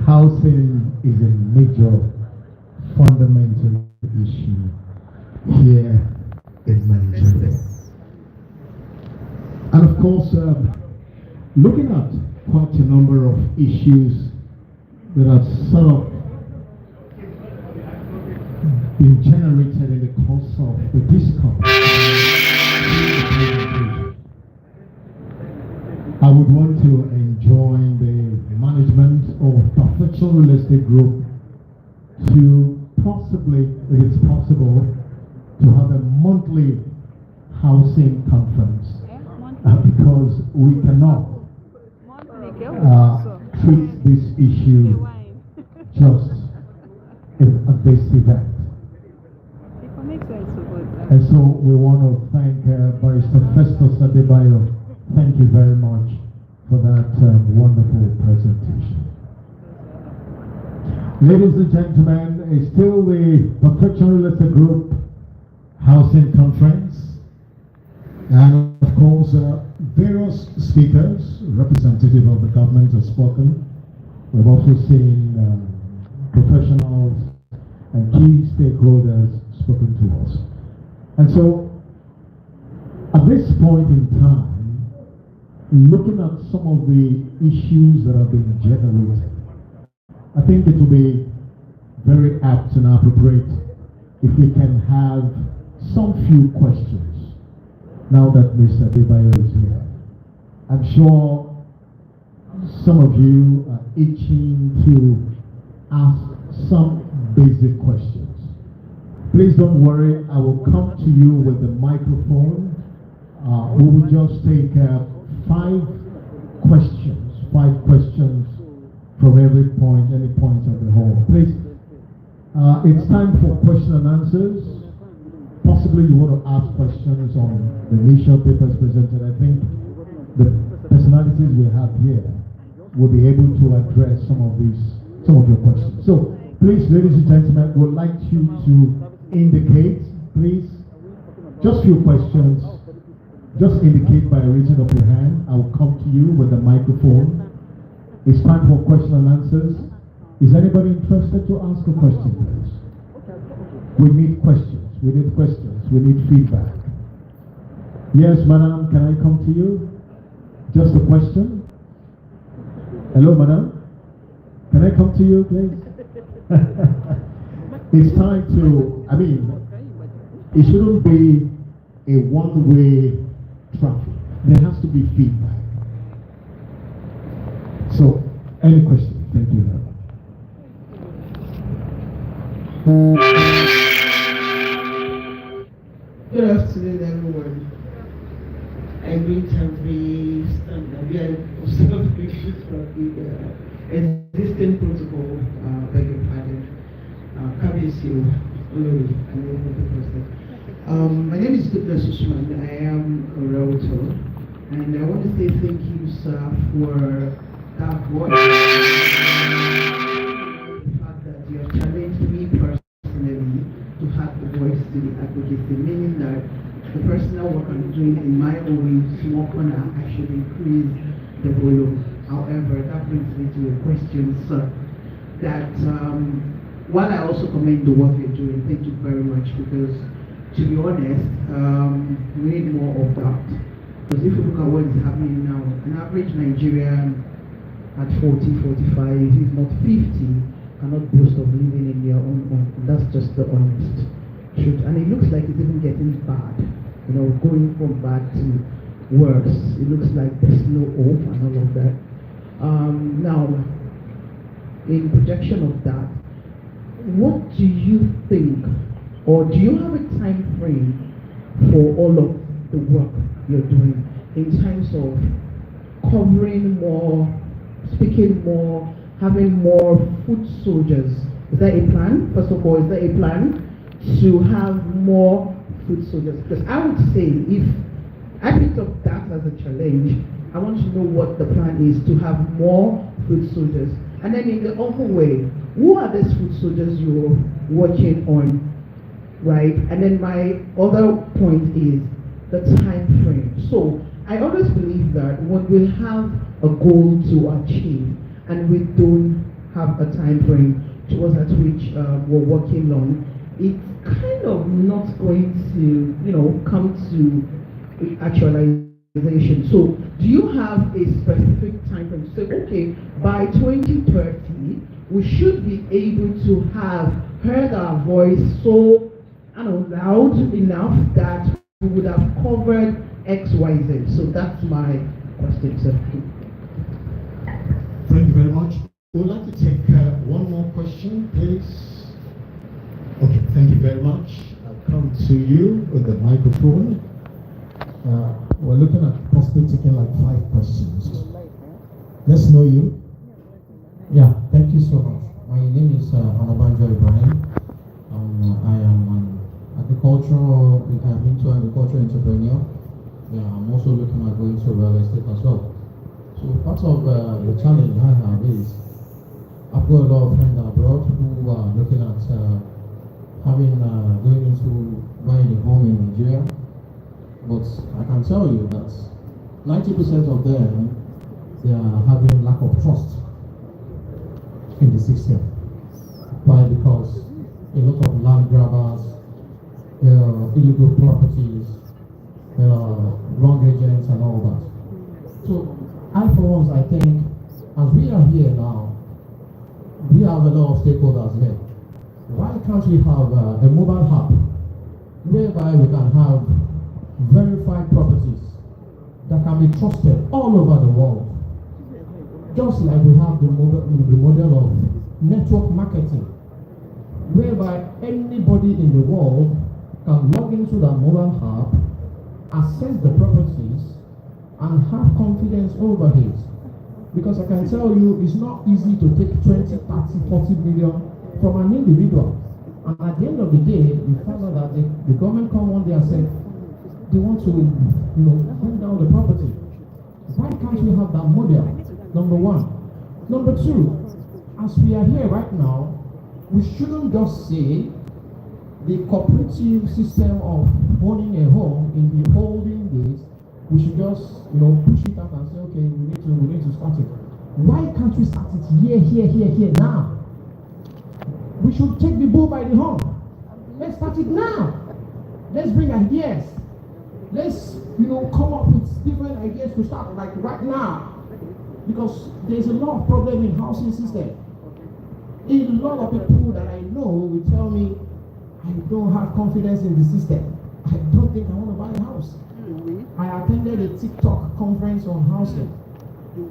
housing is a major fundamental issue here in Nigeria. And of course, looking at quite a number of issues that have sort of been generated in the course of the discourse. I would want to enjoin the management of Perfection Real Estate Group to possibly, if it's possible, to have a monthly housing conference because we cannot treat this issue just at this event. And so we want to thank Barrister Festus Adebayo. Thank you very much for that wonderful presentation. Ladies and gentlemen, it's still the Perfection Real Estate Group Housing Conference. And of course, various speakers, representative of the government have spoken. We've also seen professionals and key stakeholders spoken to us. And so, at this point in time, looking at some of the issues that have been generated, I think it will be very apt and appropriate if we can have some few questions now that Mr. Adebayo is here. I'm sure some of you are itching to ask some basic questions. Please don't worry, I will come to you with the microphone. We will just take 5 questions from every point, any point of the whole. Please, it's time for question and answers. Possibly you want to ask questions on the initial papers presented. I think the personalities we have here will be able to address some of your questions. So please, ladies and gentlemen, would like you to indicate, please, just few questions. Just indicate by a raising of your hand. I will come to you with the microphone. It's time for question and answers. Is anybody interested to ask a question, please? We need questions. We need questions. We need feedback. Yes, madam, can I come to you? Just a question? Hello, madam? Can I come to you, please? It's time to, it shouldn't be a one-way traffic. There has to be feedback. So, any question? Thank you very much. Good afternoon, everyone. I greet every observations from the existing protocol. Beg your pardon. KBCU, Olori, my name is Goodness Usman. I am a realtor, and I want to say thank you, sir, for that voice. The fact that you have challenged me personally to have the voice to the advocacy, meaning that the personal work I'm doing in my own small corner, I should increase the volume. However, that brings me to a question, sir, that while I also commend the work you're doing, thank you very much, because to be honest, we need more of that. Because if you look at what is happening now, an average Nigerian at 40, 45, if not 50, cannot boast of living in their own home. And that's just the honest truth. And it looks like it's even getting bad. Going from bad to worse. It looks like there's no hope and all of that. Now, in projection of that, what do you think, or do you have a time frame for all of the work you're doing in terms of covering more, speaking more, having more foot soldiers? Is that a plan? First of all, is there a plan to have more foot soldiers? Because I would say, if I picked up that as a challenge, I want to know what the plan is to have more foot soldiers. And then in the other way, who are these foot soldiers you're working on, right? And then my other point is the time frame. So I always believe that when we have a goal to achieve and we don't have a time frame towards at which we're working on, it's kind of not going to, come to actualization. So do you have a specific time frame to say, okay, by 2030, we should be able to have heard our voice so loud enough that we would have covered X, Y, Z. So that's my question, sir. Thank you very much. We'd like to take one more question, please. Okay, thank you very much. I'll come to you with the microphone. We're looking at possibly taking like 5 questions. Let's know you. Yeah, thank you so much. My name is Anabanjo Ibrahim. I am an agricultural, I'm into agricultural entrepreneur. Yeah, I'm also looking at going to real estate as well. So part of the challenge I have is I've got a lot of friends abroad who are looking at going into buying a home in Nigeria. But I can tell you that 90% of them, they are having lack of trust in the system. Why? Because a lot of land grabbers, illegal properties, wrong agents and all that. So I for once, I think, as we are here now, we have a lot of stakeholders here. Why can't we have a mobile hub whereby we can have verified properties that can be trusted all over the world? Just like we have the model of network marketing, whereby anybody in the world can log into that mobile hub, assess the properties, and have confidence over it. Because I can tell you, it's not easy to take 20, 30, 40 million from an individual. And at the end of the day, we found out that the government come one day and said, they want to, bring down the property. Why can't we have that model? Number one. Number two, as we are here right now, we shouldn't just say the cooperative system of owning a home in the olden days. We should just, push it up and say, okay, we need to start it. Why can't we start it here now? We should take the bull by the horn. Let's start it now. Let's bring ideas. Let's, come up with different ideas to start like right now. Because there's a lot of problem in housing system. A lot of people that I know will tell me, I don't have confidence in the system. I don't think I want to buy a house. I attended a TikTok conference on housing.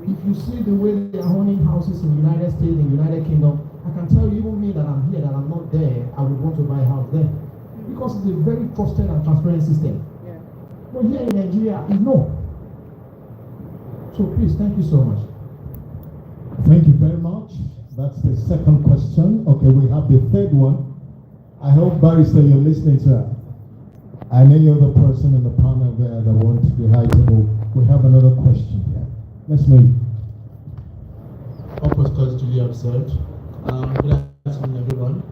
If you see the way they are owning houses in the United States, in the United Kingdom, I can tell you, even me that I'm here, that I'm not there, I would want to buy a house there. Because it's a very trusted and transparent system. Yeah. But here in Nigeria, no. So please, thank you so much. Thank you very much. That's the second question. Okay, we have the third one. I hope, Barrister, you're listening to her. And any other person in the panel there that wants to be high table, we have another question here. Let's know you. All questions duly observed. Good afternoon, everyone.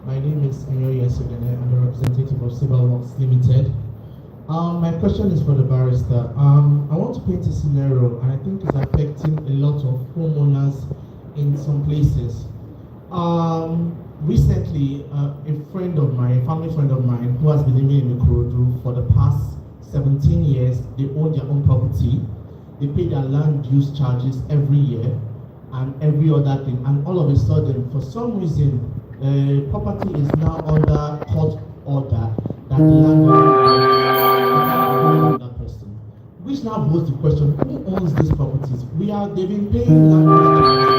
My name is Enyoye Esogene. I'm a representative of Civil Works Limited. My question is for the barrister. I want to paint a scenario, and I think it's affecting a lot of homeowners in some places. Recently, a family friend of mine, who has been living in Ikorodu for the past 17 years, they own their own property. They pay their land use charges every year and every other thing. And all of a sudden, for some reason, property is now under court order that the landlord that person. Which now poses the question: who owns these properties? They've been paying land use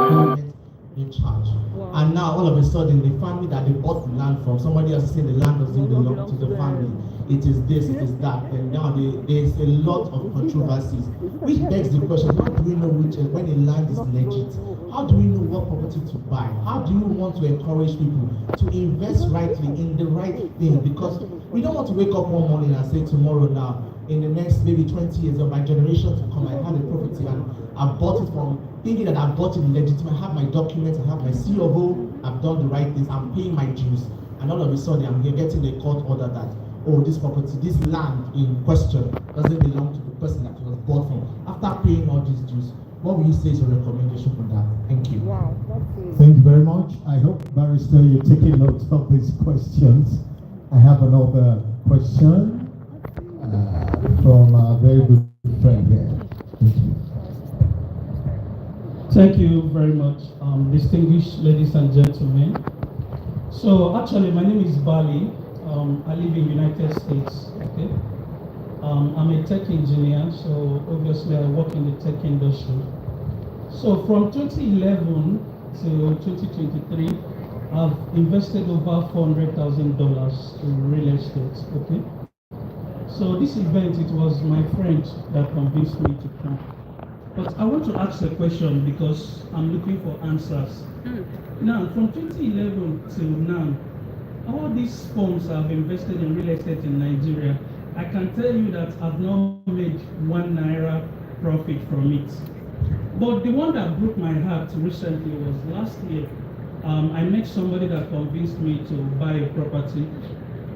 charges in charge. And now all of a sudden, the family that they bought the land from, somebody else is saying the land doesn't belong to the family. It is this, it is that, and now there's a lot of controversies, which begs the question: how do we know when a land is legit? How do we know what property to buy? How do you want to encourage people to invest rightly in the right thing? Because we don't want to wake up one morning and say tomorrow now, in the next maybe 20 years of my generation to come, I had a property and I bought it from thinking that I bought it legitimate. I have my documents, I have my COO, I've done the right things, I'm paying my dues, and all of a sudden I'm here getting a court order that, oh, this property, this land in question doesn't belong to the person that it was bought from. After paying all these dues, what will you say is your recommendation for that? Thank you. Wow, Thank you very much. I hope, Barrister, you're taking notes of these questions. I have another question from a very good friend here. Thank you. Thank you very much, distinguished ladies and gentlemen. So actually, my name is Bali. I live in United States. Okay, I'm a tech engineer, so obviously I work in the tech industry. So from 2011 to 2023, I've invested over $400,000 in real estate. Okay, so this event, it was my friend that convinced me to come. But I want to ask a question because I'm looking for answers. Now, from 2011 till now, all these funds I've invested in real estate in Nigeria, I can tell you that I've not made ₦1 profit from it. But the one that broke my heart recently was last year. I met somebody that convinced me to buy a property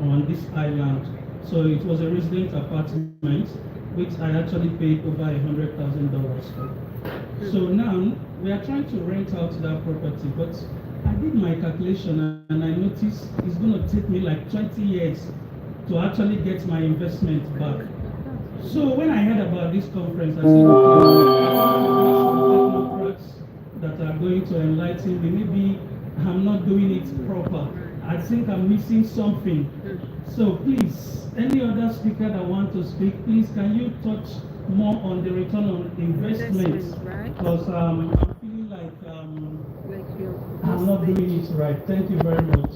on this island. So it was a resident apartment, which I actually paid over $100,000 for. So now we are trying to rent out that property, but I did my calculation and I noticed it's going to take me like 20 years to actually get my investment back. So when I heard about this conference, I said, technocrats that are going to enlighten me, maybe I'm not doing it proper. I think I'm missing something. So please, any other speaker that want to speak, please can you touch more on the return on investment? Right? Because I'm feeling like I'm not doing it right. Thank you very much.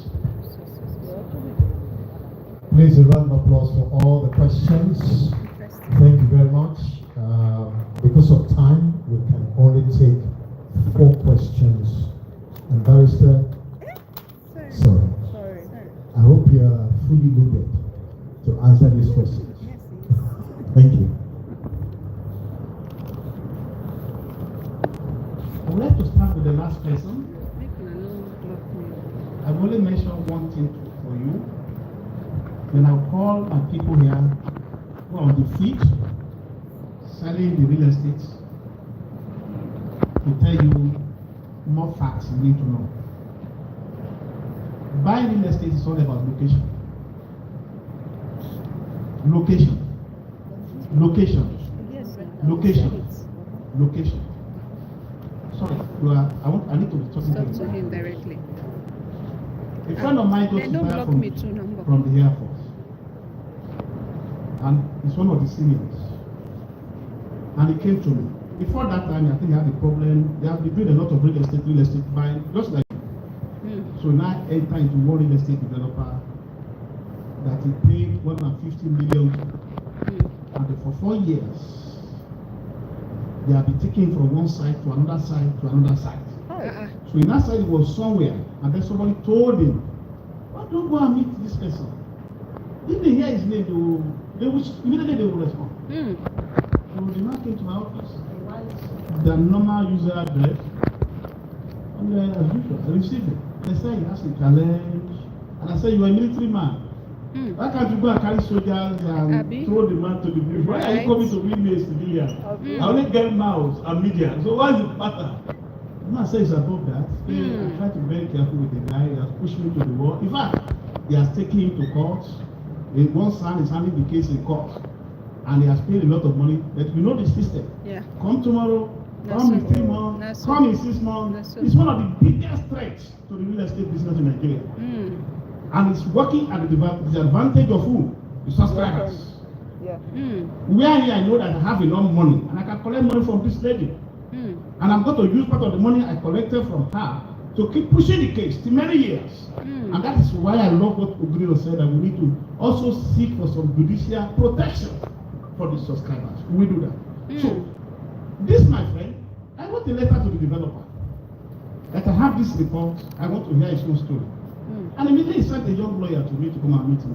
Please, a round of applause for all the questions. Thank you very much. Because of time, we can only take 4 questions. And Barrister, sorry. I hope you are fully loaded to answer these questions. Thank you. I would like to start with the last person. I've only mentioned one thing for you. Then I'll call my people here who are on the feet, selling the real estate, to tell you more facts you need to know. Buying real estate is all about location. Location. Location. Location. Location. Sorry, I need to be talking Talk to to you. him directly. A friend of mine goes Then to don't buy block from, me too, number. from the Air Force. And he's one of the seniors. And he came to me. Before that time, I think he had a problem. They have been doing a lot of real estate buying, just like so now enter into one real estate developer that he paid 150 million and for 4 years they have been taken from one side to another side to another side. So in that side he was somewhere and then somebody told him, "Why don't go and meet this person?" If they hear his name, immediately they will respond. So the man came to my office, the normal user address, and as usual, I received it. They said he has a challenge, and I said, "You are a military man. Why can't you go and carry soldiers and throw the man to the bush? Why are you coming to meet me a civilian? I only get mouths and media. So what's the matter?" The man says above that. I try to be very careful with the guy. He has pushed me to the wall. In fact, he has taken him to court. One son is handling the case in court, and he has paid a lot of money. But you know the system. Yeah. Come tomorrow. Come in 3 months, come in 6 months. It's one of the biggest threats to the real estate business in Nigeria. And it's working at the disadvantage of who? The subscribers. Where here I know that I have enough money and I can collect money from this lady. And I'm going to use part of the money I collected from her to keep pushing the case till many years. And that is why I love what Ugrido said, that we need to also seek for some judicial protection for the subscribers. We do that. So, this, my friend, I wrote a letter to the developer that I have this report, I want to hear his own story. And immediately he sent a young lawyer to me to come and meet me.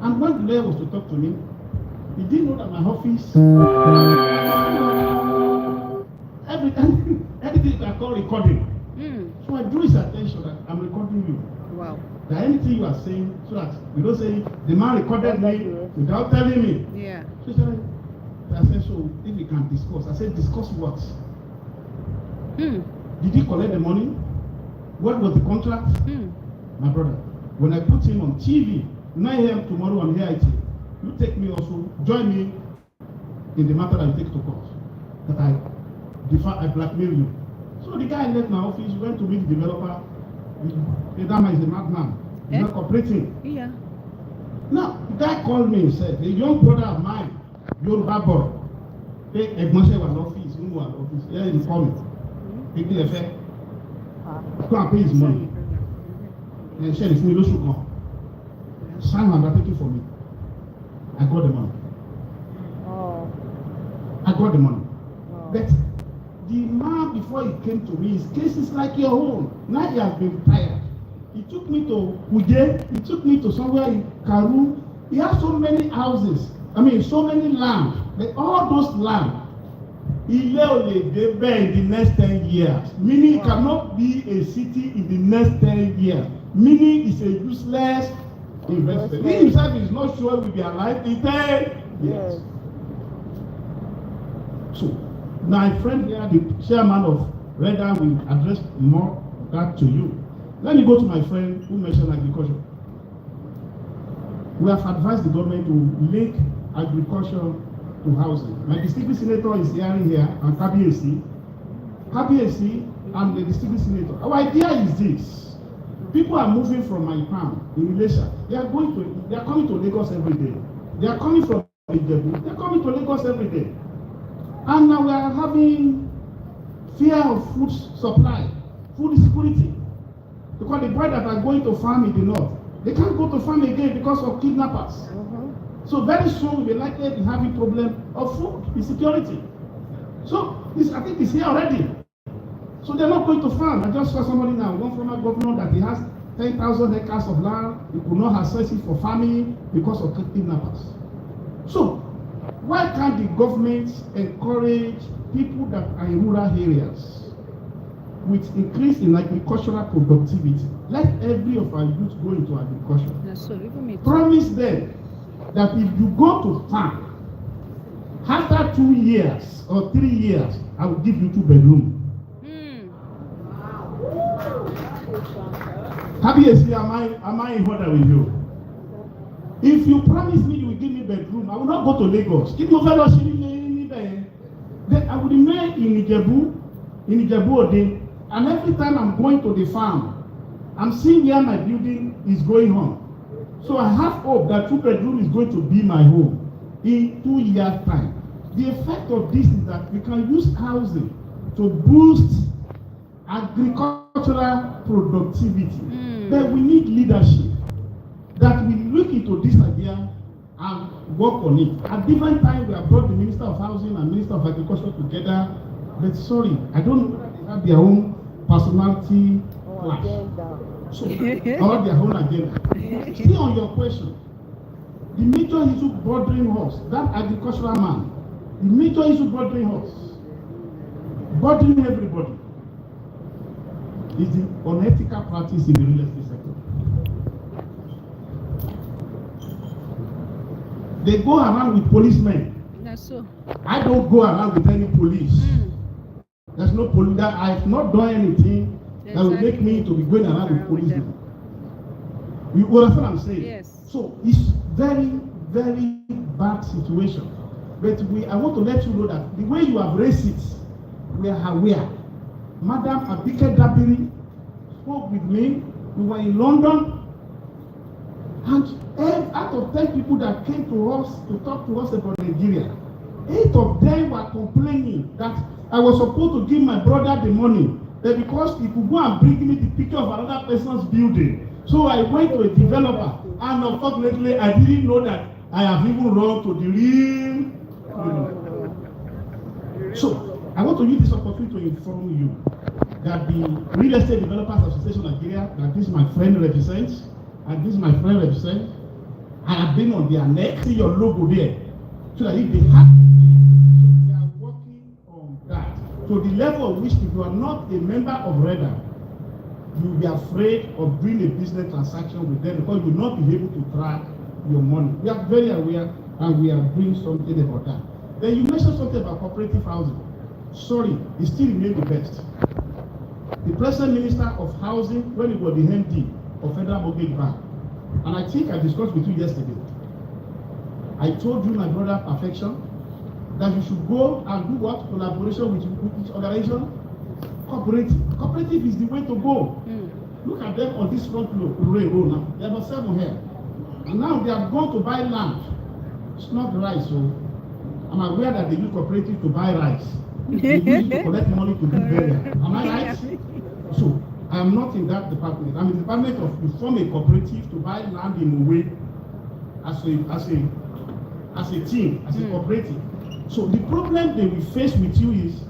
And when the lawyer was to talk to me, he didn't know that my office, everything I call recording. So I drew his attention that I'm recording you. Wow. That anything you are saying, so that you don't say, the man recorded me without telling me. Yeah. So I said, so if we can discuss, I said, discuss what? Did he collect the money? What was the contract? My brother, when I put him on TV, 9 a.m. tomorrow on AIT, you take me also, join me in the matter that you take to court. That I I blackmail you. So the guy left my office, went to meet the developer. The man is a madman. He's not cooperating. Yeah. Now, the guy called me and said, a young brother of mine, Yoruba boy, hey, Egmoshe was office, you know office, yeah, he called me. He did a fair. Go and pay his money. And he said, if we lose, you come. Sign and take it for me. I got the money. Oh. I got the money. Oh. But the man, before he came to me, his case is like your own. Now he has been tired. He took me to Kuje, he took me to somewhere in Karu. He has so many houses, so many land. But all those land, Ile Ole dey there in the next 10 years. Meaning it cannot be a city in the next 10 years. Meaning it's a useless investment. He himself is not sure we'll be alive in 10 years. So, my friend here, the chairman of Reda, will address more of that to you. Let me go to my friend who mentioned agriculture. We have advised the government to link agriculture to housing. My distinguished senator is hearing here, and Kabiyesi and the distinguished senator. Our idea is this: people are moving from my farm in Ilesha. They are coming to Lagos every day. They are coming from Ijebu. They are coming to Lagos every day. And now we are having fear of food supply, food insecurity. Because the boys that are going to farm in the north, they can't go to farm again because of kidnappers. So very soon we're likely to be having problem of food insecurity. So this, I think, is here already. So they're not going to farm. I just saw somebody now, one former governor, that he has 10,000 acres of land. He could not access it for farming because of kidnappers. So why can't the government encourage people that are in rural areas with increase in agricultural productivity? Let every of our youth go into agriculture. Promise them that if you go to farm, after 2 years or 3 years, I will give you 2 bedrooms. Kabiyesi, am I in order with you? If you promise me you will give me bedroom, I will not go to Lagos. Then I will remain in Ijebu Ode. And every time I'm going to the farm, I'm seeing where my building is going on. So I have hope that 2 bedroom is going to be my home in 2 years' time. The effect of this is that we can use housing to boost agricultural productivity. But we need leadership that will look into this idea and work on it. At different times, we have brought the Minister of Housing and Minister of Agriculture together. But sorry, I don't know that they have their own personality clash. So, or their own agenda. Still on your question, the major issue bothering us, that agricultural man, the major issue bothering us, bothering everybody, is the unethical practice in the real estate sector. They go around with policemen. That's so. I don't go around with any police. There's no police. I have not done anything that will make me to be going around with policemen. You understand what I'm saying? Yes. So it's very, very bad situation. But I want to let you know that the way you have raised it, we are aware. Madam Abike Dabiri spoke with me. We were in London, and out of 10 people that came to us to talk to us about Nigeria, 8 of them were complaining that I was supposed to give my brother the money, but because he could go and bring me the picture of another person's building. So I went to a developer, and unfortunately, I didn't know that I have even run to the real. So I want to use this opportunity to inform you that the Real Estate Developers Association of Nigeria, that this my friend represents, and this my friend represents, I have been on their neck. See your logo there, so that if they have, they are working on that. To the level of which, if you are not a member of REDA, you will be afraid of doing a business transaction with them because you will not be able to track your money. We are very aware, and we are doing something about that. Then you mentioned something about cooperative housing. Sorry, it still remains the best. The present Minister of Housing, when he was the MD of Federal Mortgage Bank, and I think I discussed with you yesterday, I told you, my brother, perfection, that you should go and do what? Collaboration with each organization? Cooperative. Cooperative is the way to go. Look at them on this front row now. There are 7 here. And now they have gone to buy land. It's not rice, so I'm aware that they use cooperative to buy rice. They use it to collect money to do burial. Am I right? So I am not in that department. I'm in the department of you form a cooperative to buy land in a way as a team, as a cooperative. So the problem they will face with you is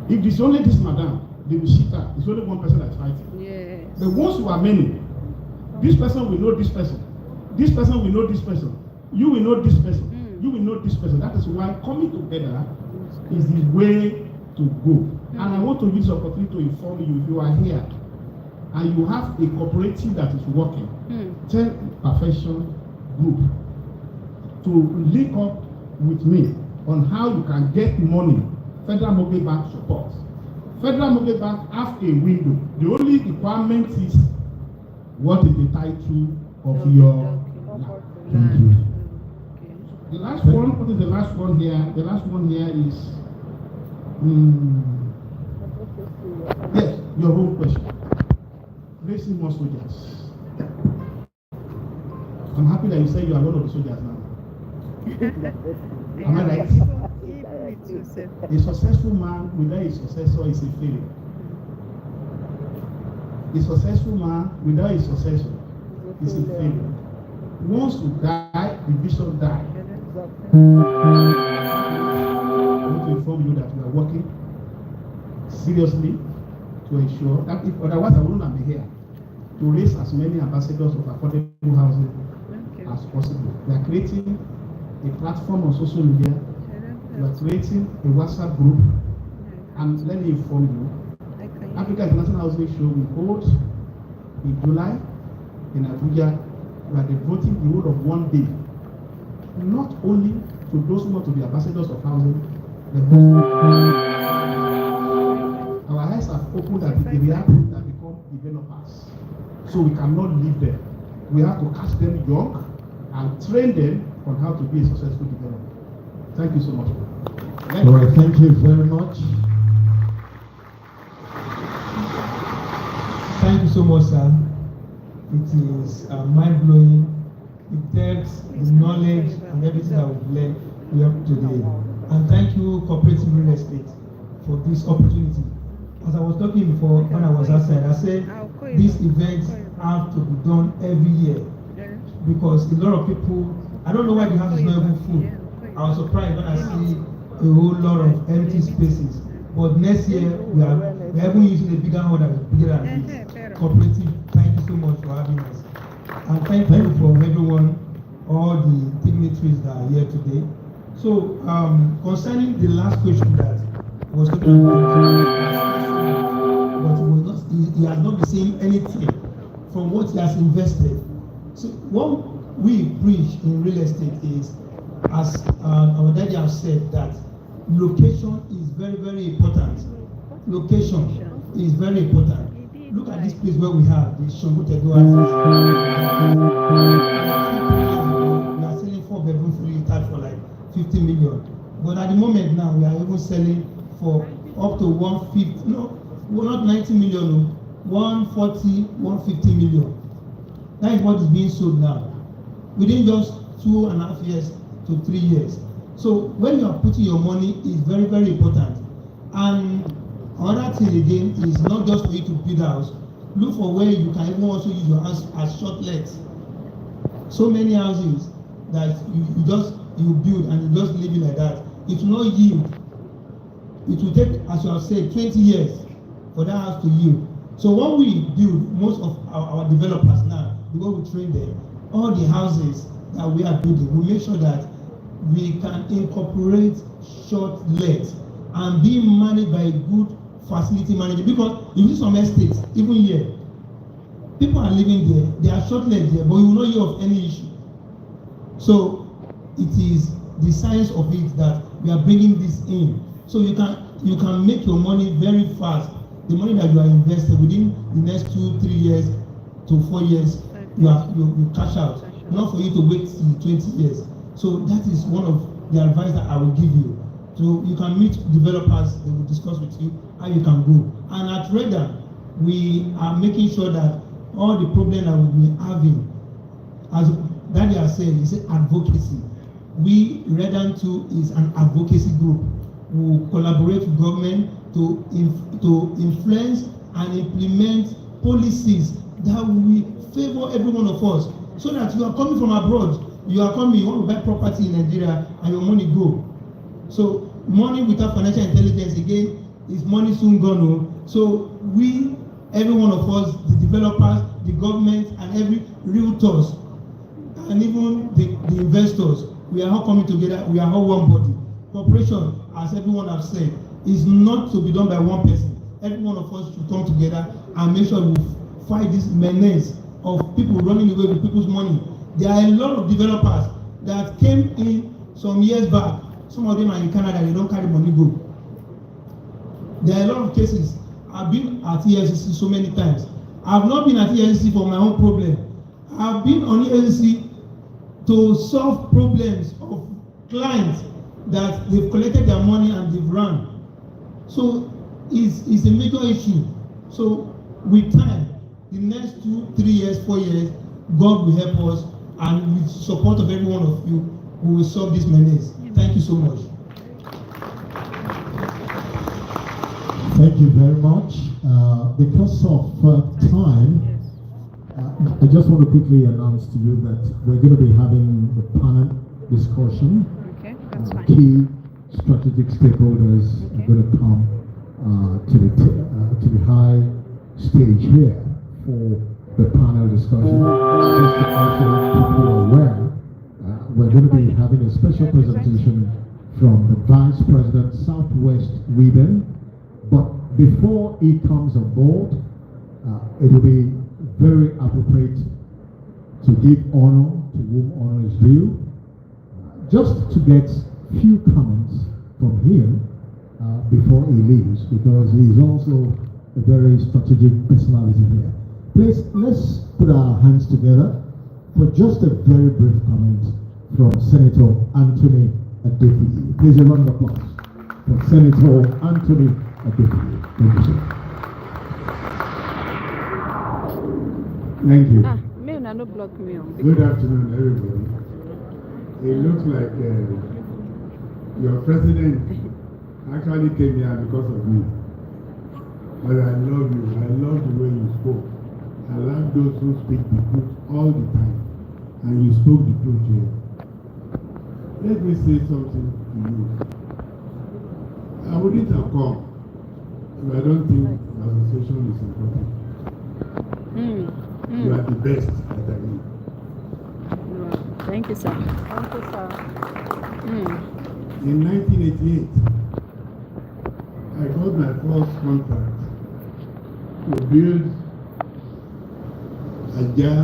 if it's only this madam, they will shit her. It's only one person that's fighting. Yes. But once you are many, this person will know this person. This person will know this person. You will know this person. You will know this person. That is why coming together is the way to go. And I want to use the opportunity to inform you, if you are here and you have a cooperative that is working, tell Perfection Group to link up with me on how you can get money. Federal Mortgage Bank support. Federal Mortgage Bank have a window. The only requirement is what is the title of your land. Thank you. The last one, what is the last one here? The last one here is yes, your own question. Raising more soldiers. I'm happy that you say you are one of the soldiers now. Am I right? A successful man without a successor is a failure. A successful man without a successor is a failure. Once you die, the vision dies. I want to inform you that we are working seriously to ensure that if otherwise I wouldn't have been here to raise as many ambassadors of affordable housing as possible. We are creating a platform on social media. We are creating a WhatsApp group, and let me inform you, Africa International Housing Show we hold in July in Abuja. We are devoting the whole of one day, not only to those who want to be ambassadors of housing, but our eyes have opened at the area that become developers. So we cannot leave them. We have to catch them young and train them on how to be a successful developer. Thank you so much. All right, thank you very much. Thank you so much, sir. It is mind-blowing, the depth, the knowledge, and everything that we've learned here today. And thank you, Cooperative Real Estate, for this opportunity. As I was talking before, when I was outside, I said these events have to be done every year because a lot of people, I don't know why the house is not even full. I was surprised when I see a whole lot of empty spaces. But next year, we are even using a bigger hall that is bigger than this. Cooperative, thank you so much for having us. And thank you for everyone, all the dignitaries that are here today. So, concerning the last question that was talking about, but he has not been saying anything from what he has invested. So, what we preach in real estate is, as our daddy has said, that location is very, very important. Location is very important. Look at this place where we have the Shombutedo houses. We are selling 4-bedroom fully detached for like 50 million. But at the moment now, we are even selling for up to 150, no, not 90 million, 140, 150 million. That is what is being sold now. Within just 2.5 years to 3 years. So when you are putting your money is very, very important. And another thing again is not just for you to build a house. Look for where you can even also use your house as short legs. So many houses that you build and you just leave it like that. It will not yield. It will take, as you have said, 20 years for that house to yield. So when we build, most of our developers now, the way we train them, all the houses that we are building, we make sure that we can incorporate short legs and be managed by a good facility manager. Because you see some estates, even here, people are living there, they are short legs there, but you will not hear of any issue. So it is the science of it that we are bringing this in. So you can make your money very fast. The money that you are invested within the next 2-3 years to 4 years, you cash out. Not for you to wait till 20 years. So that is one of the advice that I will give you. So you can meet developers, they will discuss with you how you can go. And at Reda, we are making sure that all the problems that we've been having, as Daddy has said, he said advocacy. We, Redan 2 is an advocacy group. We will collaborate with government to influence and implement policies that will favor every one of us. So that you are coming from abroad, you are coming, you want to buy property in Nigeria, and your money go. So money without financial intelligence again is money soon gone. No? So we, every one of us, the developers, the government, and every realtors, and even the investors, we are all coming together. We are all one body. Cooperation, as everyone has said, is not to be done by one person. Every one of us should come together and make sure we fight this menace of people running away with people's money. There are a lot of developers that came in some years back. Some of them are in Canada, they don't carry money go. There are a lot of cases. I've been at EFCC so many times. I've not been at EFCC for my own problem. I've been on EFCC to solve problems of clients that they've collected their money and they've run. So it's a major issue. So with time, the next 2, 3 years, 4 years, God will help us, and with support of every one of you, we will solve this menace. Thank you so much. Thank you very much. Because of time, I just want to quickly announce to you that we're going to be having the panel discussion. Okay, that's fine. Key strategic stakeholders are going to come to the high stage here for the panel discussion. Just to also keep you aware, we're going to be having a special presentation from the Vice President Southwest Region. But before he comes on board, it will be very appropriate to give honor to whom honor is due. Just to get few comments from him before he leaves, because he is also a very strategic personality here. Please, let's put our hands together for just a very brief comment from Senator Anthony Adefuyi. Please, a round of applause for Senator Anthony Adefuyi. Thank you, sir. Thank you. Me no block me. Good afternoon, everybody. It looks like your president actually came here because of me. But I love you. I love the way you spoke. I love those who speak the truth all the time. And you spoke the truth here. Let me say something to you. I wouldn't have come if I don't think association is important. You are the best that I know. Thank you, sir. Thank you, sir. In 1988, I got my first contract to build Ajah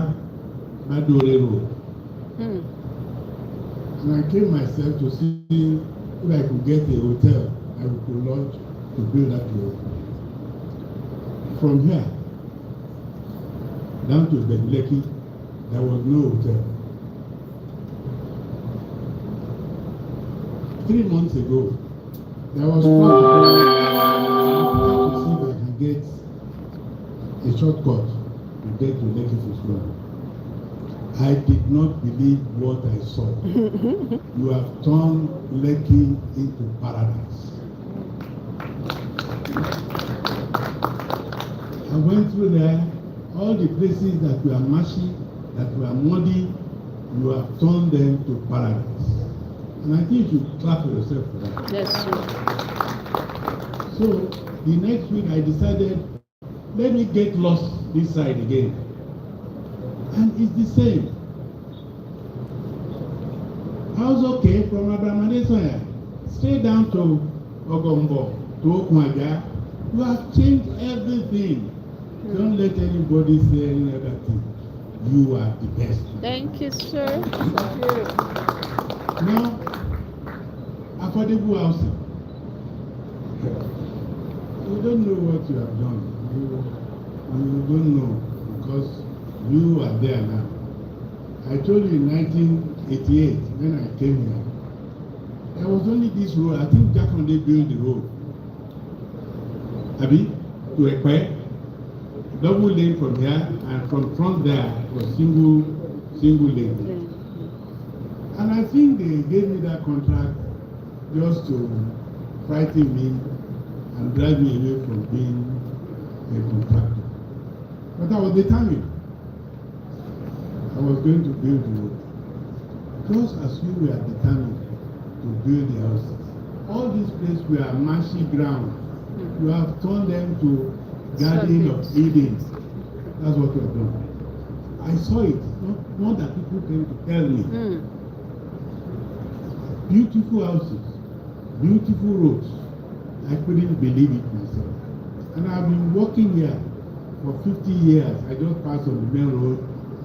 Badore Road. And I came myself to see if I could get a hotel I could launch to build that road. From here down to Bedleki, there was no hotel. 3 months ago, there was one to see if I can get a shortcut to get to Lekki Fusuma. I did not believe what I saw. You have turned Lekki into paradise. I went through there, all the places that were marshy, that were muddy, you have turned them to paradise. And I think you should clap for yourself for that. Yes, sir. So the next week I decided, let me get lost this side again. And it's the same. I was okay from Abraham Adesoya, straight down to Ogombo, to Okwaja. You have changed everything. Don't let anybody say any other thing. You are the best. Thank you, sir. Thank you. Now, affordable housing. You don't know what you have done. You don't know because you are there now. I told you in 1988 when I came here, there was only this road. I think Jackson built the road. Abi, to Ekpe, double lane from here, and from front there was single lane. And I think they gave me that contract just to frighten me and drive me away from being a contractor. But I was determined. I was going to build the road. Just as you were determined to build the houses. All these places were marshy ground. You have turned them to Garden of Eden. That's what you have done. I saw it. Not that people came to tell me. Beautiful houses, beautiful roads. I couldn't believe it myself. And I've been working here for 50 years. I just pass on the main road,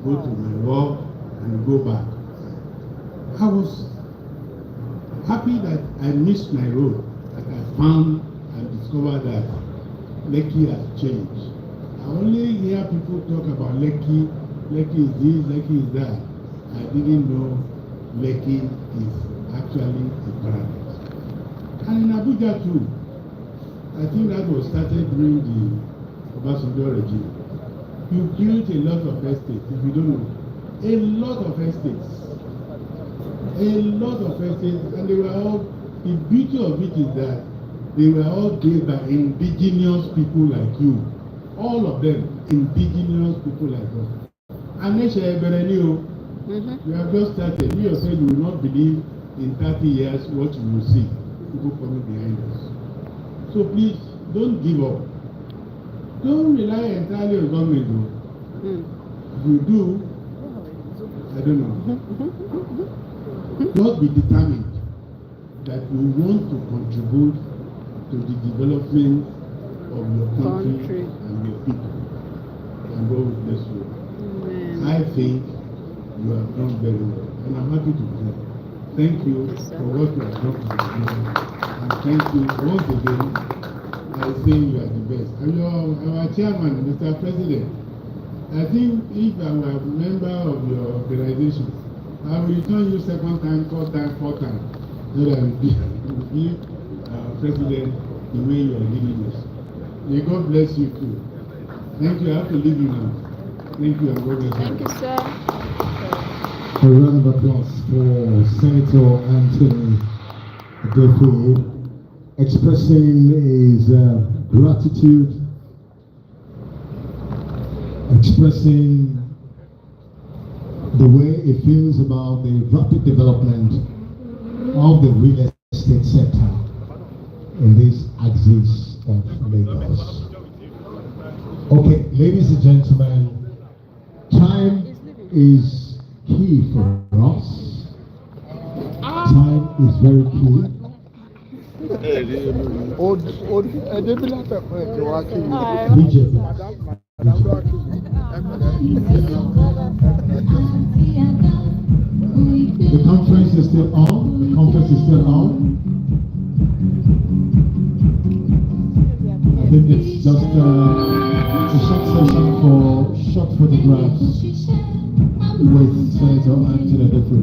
go to my work, and go back. I was happy that I missed my road, that I found and discovered that Lekki has changed. I only hear people talk about Lekki is this, Lekki is that. I didn't know Lekki is actually a paradise. And in Abuja too, I think that was started during the Obasanjo regime. You built a lot of estates, if you don't know. A lot of estates. And they were all, the beauty of it is that they were all built by indigenous people like you. All of them, indigenous people like us. And you have just started. You yourself will not believe in 30 years what you will see. People coming behind us. So please, don't give up. Don't rely entirely on government. If you do, I don't know. Just be determined that you want to contribute to the development of your country and your people. And God will bless you. Amen. I think you have done very well. And I'm happy to be here. Thank you for what you have done for the community. And thank you once again. I say you are the best. And our chairman, Mr. President, I think if I were a member of your organization, I will return you second time, third time, fourth time, so that you will be president the way you are leading us. May God bless you too. Thank you. I have to leave you now. Thank you and God bless you. Thank you, sir. A round of applause for Senator Anthony Adefe expressing his gratitude, expressing the way he feels about the rapid development of the real estate sector in this axis of Lagos. Okay, ladies and gentlemen, time is key for us. Time is very key. The conference is still on. The conference is still on. I think it's just a short session for short photographs with Senator Anthony Adefe.